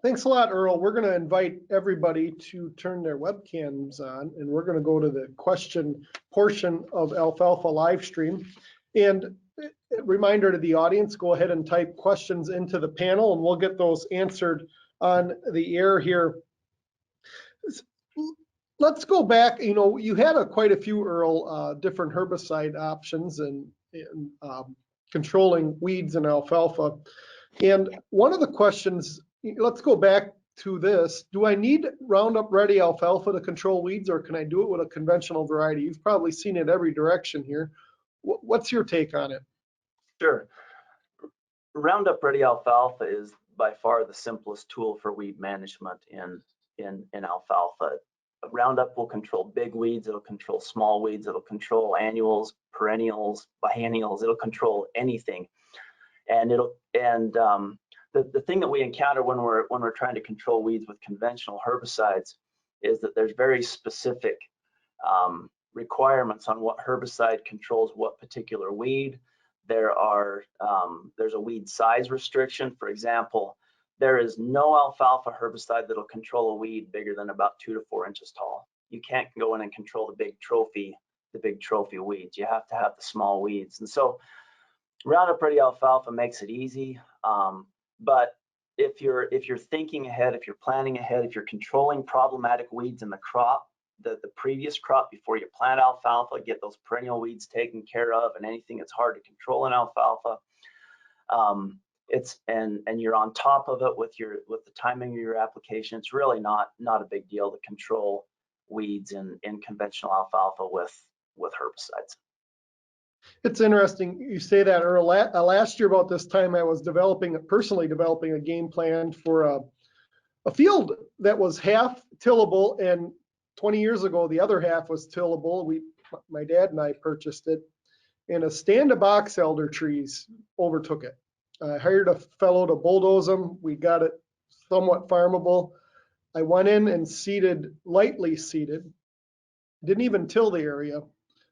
Thanks a lot, Earl. We're going to invite everybody to turn their webcams on, and we're going to go to the question portion of Alfalfa Livestream. And a reminder to the audience, go ahead and type questions into the panel, and we'll get those answered on the air here. Let's go back. You know, you had quite a few, Earl, different herbicide options and controlling weeds in alfalfa. And one of the questions, let's go back to this. Do I need Roundup Ready alfalfa to control weeds, or can I do it with a conventional variety? You've probably seen it every direction here. What's your take on it? Sure. Roundup Ready alfalfa is by far the simplest tool for weed management in alfalfa. Roundup will control big weeds, it'll control small weeds, it'll control annuals, perennials, biennials, it'll control anything. And the thing that we encounter when we're trying to control weeds with conventional herbicides is that there's very specific requirements on what herbicide controls what particular weed. There's a weed size restriction. For example, there is no alfalfa herbicide that'll control a weed bigger than about 2 to 4 inches tall. You can't go in and control the big trophy weeds. You have to have the small weeds. And so Roundup Ready alfalfa makes it easy. But if you're thinking ahead, if you're planning ahead, if you're controlling problematic weeds in the crop, the previous crop before you plant alfalfa, get those perennial weeds taken care of, and anything that's hard to control in alfalfa, and you're on top of it with the timing of your application, it's really not a big deal to control weeds in conventional alfalfa with herbicides. It's interesting you say that, Earl. Last year about this time, I was personally developing a game plan for a field that was half tillable, and 20 years ago, the other half was tillable. My dad and I purchased it, and a stand of box elder trees overtook it. I hired a fellow to bulldoze them. We got it somewhat farmable. I went in and lightly seeded, didn't even till the area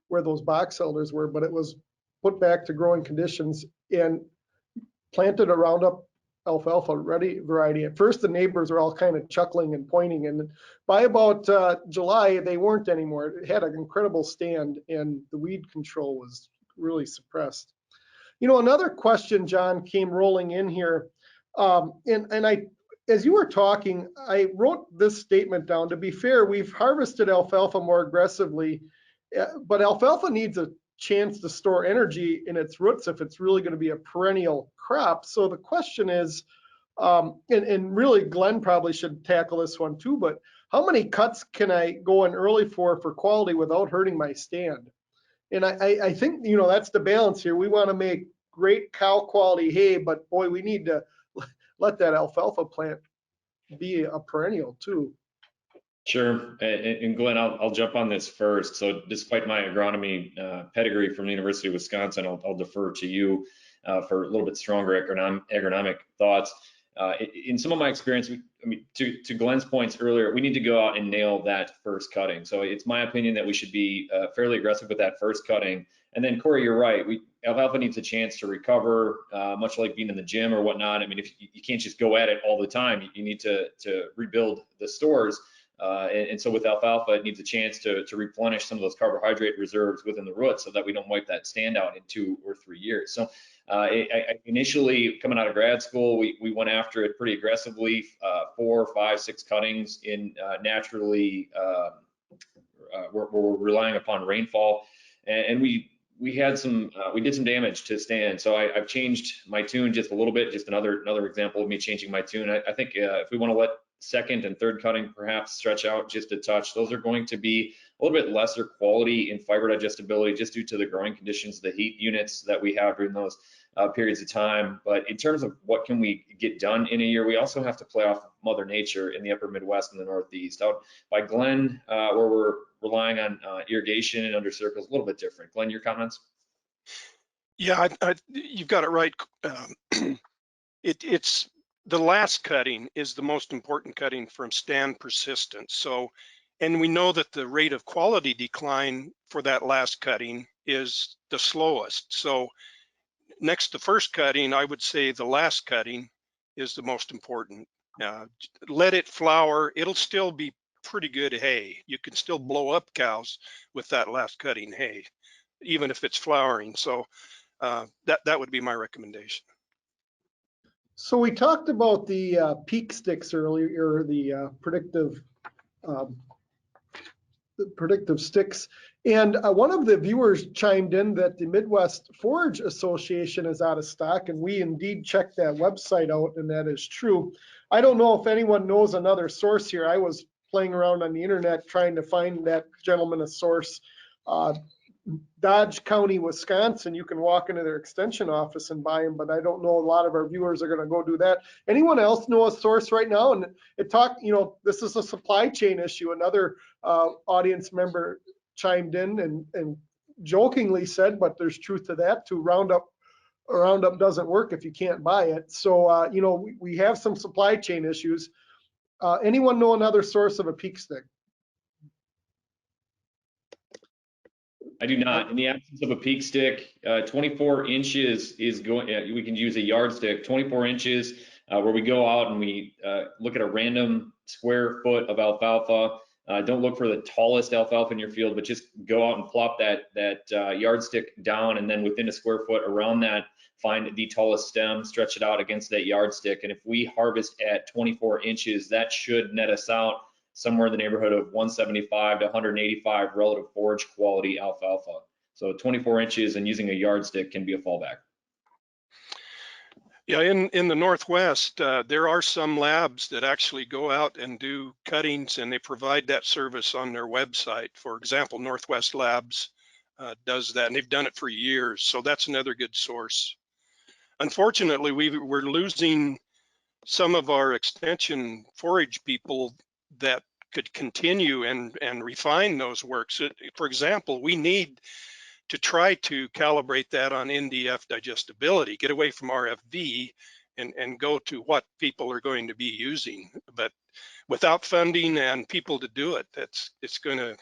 where those box elders were, but it was put back to growing conditions and planted a Roundup Alfalfa Ready variety. At first, the neighbors were all kind of chuckling and pointing, and by about July, they weren't anymore. It had an incredible stand, and the weed control was really suppressed. You know, another question, John, came rolling in here, and I, as you were talking, I wrote this statement down. To be fair, we've harvested alfalfa more aggressively, but alfalfa needs a chance to store energy in its roots if it's really going to be a perennial crop. So the question is, and really Glenn probably should tackle this one too, but how many cuts can I go in early for quality without hurting my stand? And I think, you know, that's the balance here. We want to make great cow quality hay, but boy, we need to let that alfalfa plant be a perennial too. Sure, and Glenn, I'll jump on this first. So despite my agronomy pedigree from the University of Wisconsin, I'll defer to you for a little bit stronger agronomic thoughts. In some of my experience, to Glenn's points earlier, we need to go out and nail that first cutting. So it's my opinion that we should be fairly aggressive with that first cutting. And then Corey, you're right. Alfalfa needs a chance to recover, much like being in the gym or whatnot. I mean, if you can't just go at it all the time, you need to rebuild the stores. And so with alfalfa, it needs a chance to replenish some of those carbohydrate reserves within the root so that we don't wipe that stand out in 2 or 3 years. So initially coming out of grad school, we went after it pretty aggressively, 4, 5, 6 cuttings in naturally, we're relying upon rainfall. And we did some damage to stand. So I've changed my tune just a little bit, just another example of me changing my tune. I think if we want to let second and third cutting perhaps stretch out just a touch, those are going to be a little bit lesser quality in fiber digestibility just due to the growing conditions, the heat units that we have during those periods of time. But in terms of what can we get done in a year, we also have to play off Mother Nature in the upper Midwest and the Northeast. Out by Glenn, where we're relying on irrigation and under circles, a little bit different. Glenn, your comments? Yeah, you've got it right. It's the last cutting is the most important cutting from stand persistence. So, and we know that the rate of quality decline for that last cutting is the slowest. So next to first cutting, I would say the last cutting is the most important. Let it flower. It'll still be pretty good hay. You can still blow up cows with that last cutting hay, even if it's flowering. So that would be my recommendation. So we talked about the peak sticks earlier, the predictive sticks. And one of the viewers chimed in that the Midwest Forage Association is out of stock, and we indeed checked that website out, and that is true. I don't know if anyone knows another source here. I was playing around on the internet trying to find that gentleman a source. Dodge County, Wisconsin, you can walk into their extension office and buy them, but I don't know a lot of our viewers are going to go do that. Anyone else know a source right now? And it talked, this is a supply chain issue. Another audience member chimed in and jokingly said, but there's truth to that too. Roundup doesn't work if you can't buy it. So, we have some supply chain issues. Anyone know another source of a peak stick? I do not. In the absence of a peak stick, 24 inches is going, we can use a yardstick, 24 inches, where we go out and we look at a random square foot of alfalfa. Don't look for the tallest alfalfa in your field, but just go out and plop that yardstick down, and then within a square foot around that, find the tallest stem, stretch it out against that yardstick. And if we harvest at 24 inches, that should net us out somewhere in the neighborhood of 175 to 185 relative forage quality alfalfa. So 24 inches and using a yardstick can be a fallback. Yeah, in the Northwest, there are some labs that actually go out and do cuttings, and they provide that service on their website. For example, Northwest Labs does that, and they've done it for years. So that's another good source. Unfortunately, we're losing some of our extension forage people that could continue and refine those works. For example, we need to try to calibrate that on NDF digestibility, get away from RFV and go to what people are going to be using. But without funding and people to do it, it's going to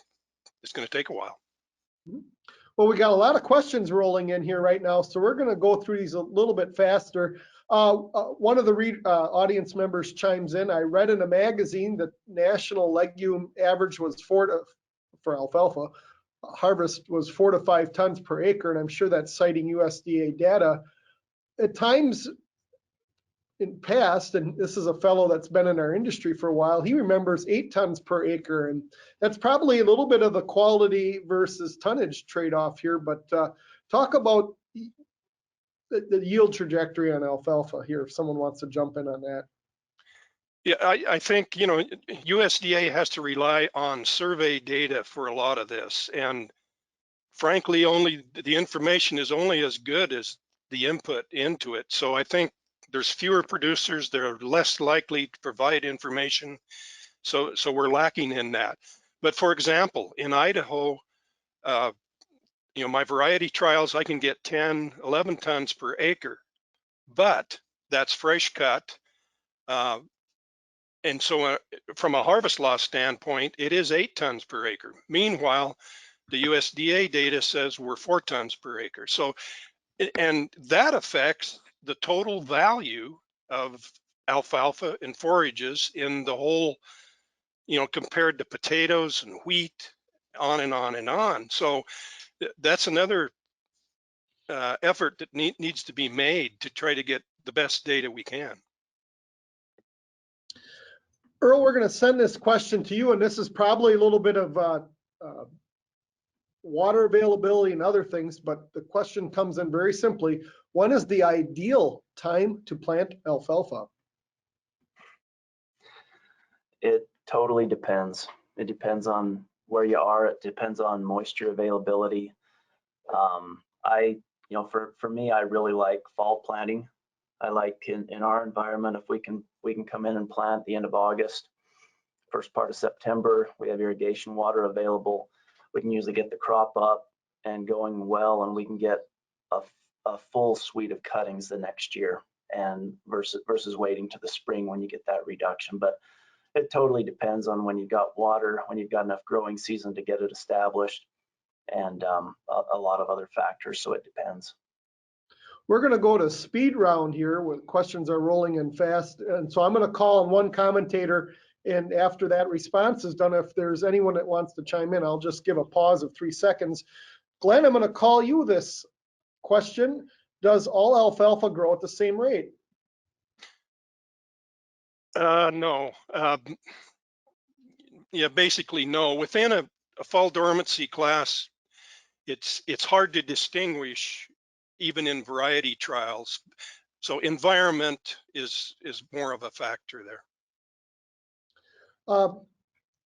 take a while. Well, we got a lot of questions rolling in here right now, so we're going to go through these a little bit faster. One of the audience members chimes in. I read in a magazine that national legume average was for alfalfa harvest was 4 to 5 tons per acre, and I'm sure that's citing USDA data. At times in past, and this is a fellow that's been in our industry for a while, he remembers 8 tons per acre, and that's probably a little bit of the quality versus tonnage trade-off here. But talk about the yield trajectory on alfalfa here, if someone wants to jump in on that. Yeah, I think, USDA has to rely on survey data for a lot of this. And frankly, only the information is only as good as the input into it. So I think there's fewer producers that are less likely to provide information. So we're lacking in that. But for example, in Idaho, my variety trials, I can get 10, 11 tons per acre, but that's fresh cut. And so from a harvest loss standpoint, it is 8 tons per acre. Meanwhile, the USDA data says we're 4 tons per acre. So, and that affects the total value of alfalfa and forages in the whole, compared to potatoes and wheat, on and on and on. So that's another effort that needs to be made to try to get the best data we can. Earl, we're going to send this question to you, and this is probably a little bit of water availability and other things, but the question comes in very simply. When is the ideal time to plant alfalfa? It totally depends. It depends on where you are. It depends on moisture availability. For me, I really like fall planting. I like in our environment, if we can come in and plant the end of August, first part of September, we have irrigation water available. We can usually get the crop up and going well, and we can get a full suite of cuttings the next year, and versus waiting to the spring when you get that reduction. But it totally depends on when you've got water, when you've got enough growing season to get it established, and a lot of other factors. So it depends. We're going to go to speed round here where questions are rolling in fast. And so I'm going to call on one commentator. And after that response is done, if there's anyone that wants to chime in, I'll just give a pause of 3 seconds. Glenn, I'm going to call you this question. Does all alfalfa grow at the same rate? No. Yeah, basically no. Within a fall dormancy class, it's hard to distinguish even in variety trials. So environment is more of a factor there.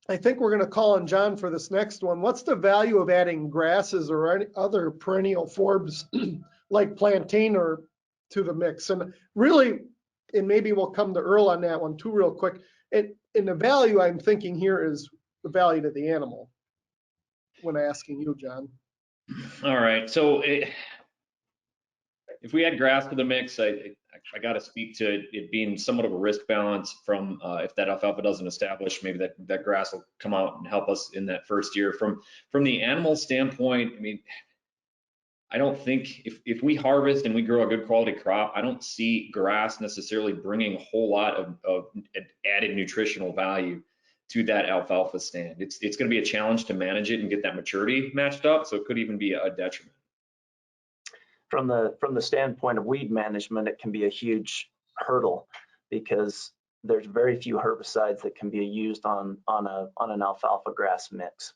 I think we're going to call on John for this next one. What's the value of adding grasses or any other perennial forbs like plantain or to the mix? And really, and maybe we'll come to Earl on that one too real quick. And the value I'm thinking here is the value to the animal when asking you, John. All right, so if we add grass to the mix, I got to speak to it being somewhat of a risk balance from if that alfalfa doesn't establish, maybe that grass will come out and help us in that first year. From the animal standpoint, I mean, I don't think if we harvest and we grow a good quality crop, I don't see grass necessarily bringing a whole lot of added nutritional value to that alfalfa stand. It's going to be a challenge to manage it and get that maturity matched up, so it could even be a detriment. From the standpoint of weed management, it can be a huge hurdle because there's very few herbicides that can be used on an alfalfa grass mix,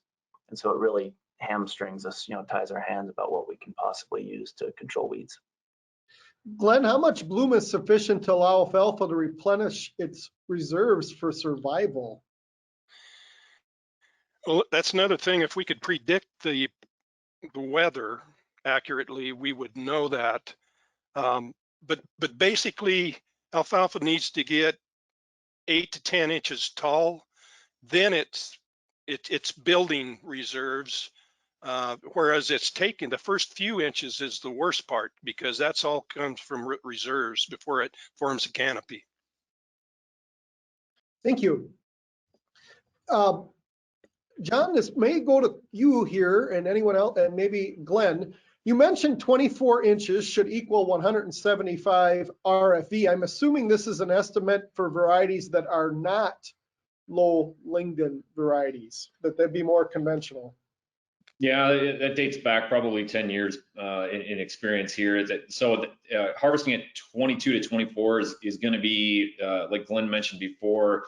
and so it really hamstrings us, ties our hands about what we can possibly use to control weeds. Glenn, how much bloom is sufficient to allow alfalfa to replenish its reserves for survival? Well, that's another thing. If we could predict the weather accurately, we would know that. But basically, alfalfa needs to get 8 to 10 inches tall. Then it's building reserves, whereas it's taking the first few inches is the worst part because that's all comes from root reserves before it forms a canopy. Thank you. John, this may go to you here and anyone else, and maybe Glenn. You mentioned 24 inches should equal 175 RFE. I'm assuming this is an estimate for varieties that are not low lignin varieties, that they'd be more conventional. Yeah, that dates back probably 10 years in experience here. So harvesting at 22 to 24 is going to be, like Glenn mentioned before,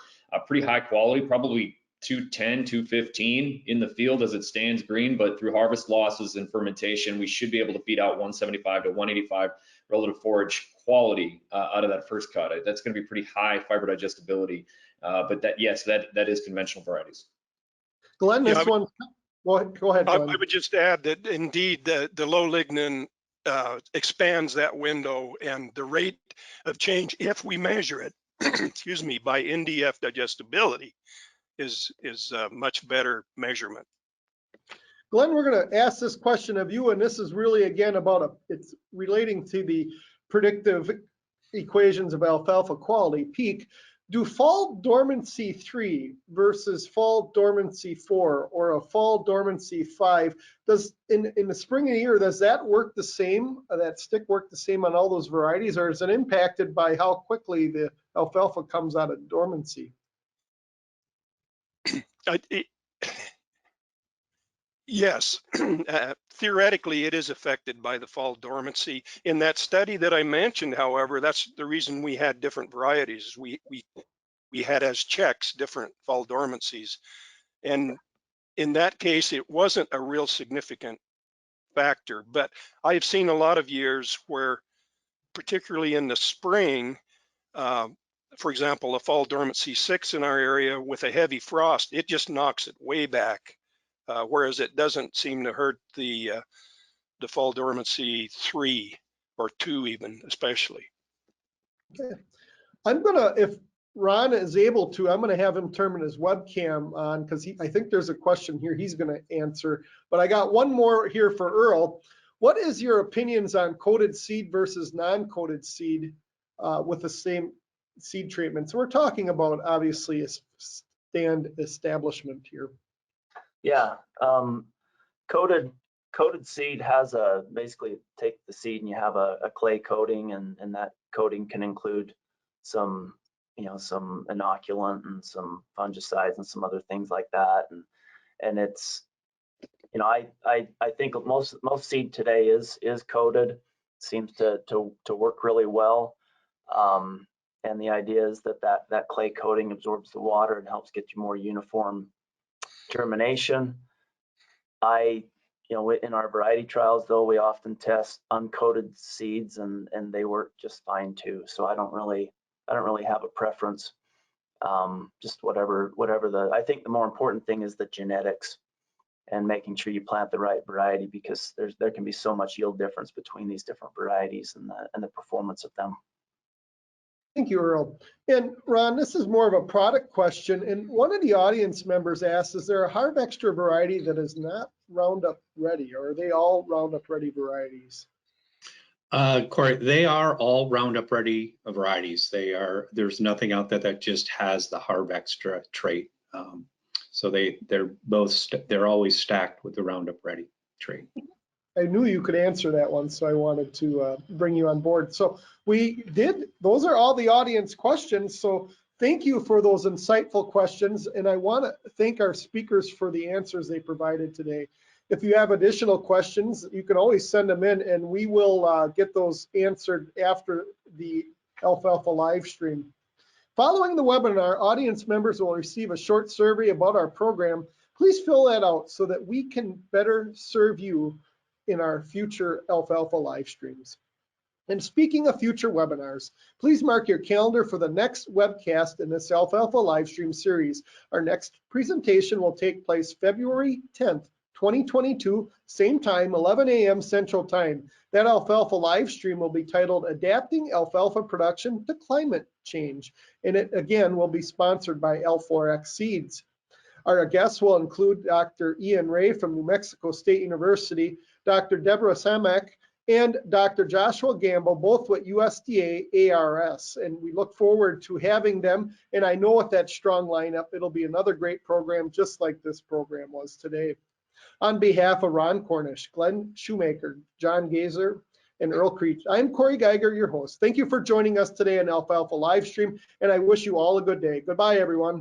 pretty high quality, probably 210, 215 in the field as it stands green, but through harvest losses and fermentation, we should be able to feed out 175 to 185 relative forage quality out of that first cut. That's going to be pretty high fiber digestibility, but that is conventional varieties. Glenn, this one, go ahead, Glenn. I would just add that indeed the low lignin expands that window, and the rate of change, if we measure it, excuse me, by NDF digestibility, is a much better measurement. Glenn, we're going to ask this question of you, and this is really again about it's relating to the predictive equations of alfalfa quality peak. Do fall dormancy 3 versus fall dormancy 4 or a fall dormancy 5, does in the spring of the year, does that work the same, that stick work the same on all those varieties, or is it impacted by how quickly the alfalfa comes out of dormancy? Yes, theoretically it is affected by the fall dormancy. In that study that I mentioned, however, that's the reason we had different varieties. We had as checks different fall dormancies, and in that case it wasn't a real significant factor. But I've seen a lot of years where, particularly in the spring, for example, a fall dormancy 6 in our area with a heavy frost, it just knocks it way back. whereas it doesn't seem to hurt the fall dormancy 3 or 2 even, especially. Okay. If Ron is able to, I'm gonna have him turn his webcam on because I think there's a question here he's gonna answer. But I got one more here for Earl. What is your opinions on coated seed versus non-coated seed with the same seed treatment? So we're talking about obviously a stand establishment here. Yeah, coated seed has basically take the seed and you have a clay coating, and that coating can include some some inoculant and some fungicides and some other things like that, and it's I think most seed today is coated. Seems to work really well, and the idea is that clay coating absorbs the water and helps get you more uniform germination. In our variety trials, though, we often test uncoated seeds, and they work just fine too. So I don't really have a preference. Just whatever I think the more important thing is the genetics and making sure you plant the right variety, because there can be so much yield difference between these different varieties and the performance of them. Thank you, Earl. And Ron, this is more of a product question. And one of the audience members asked, is there a Harv Extra variety that is not Roundup ready, or are they all Roundup ready varieties? Corey, they are all Roundup ready varieties. There's nothing out there that just has the Harv Extra trait. So they're always stacked with the Roundup ready trait. I knew you could answer that one, so I wanted to bring you on board. So those are all the audience questions. So thank you for those insightful questions. And I want to thank our speakers for the answers they provided today. If you have additional questions, you can always send them in, and we will get those answered after the Alfalfa live stream. Following the webinar, audience members will receive a short survey about our program. Please fill that out so that we can better serve you in our future Alfalfa live streams. And speaking of future webinars, please mark your calendar for the next webcast in this Alfalfa live stream series. Our next presentation will take place February 10th, 2022, same time, 11 a.m. Central Time. That Alfalfa live stream will be titled Adapting Alfalfa Production to Climate Change. And it again will be sponsored by L4X Seeds. Our guests will include Dr. Ian Ray from New Mexico State University, Dr. Deborah Samek, and Dr. Joshua Gamble, both with USDA ARS. And we look forward to having them. And I know with that strong lineup, it'll be another great program, just like this program was today. On behalf of Ron Cornish, Glenn Shoemaker, John Gazer, and Earl Creech, I'm Corey Geiger, your host. Thank you for joining us today on Alfalfa Livestream, and I wish you all a good day. Goodbye, everyone.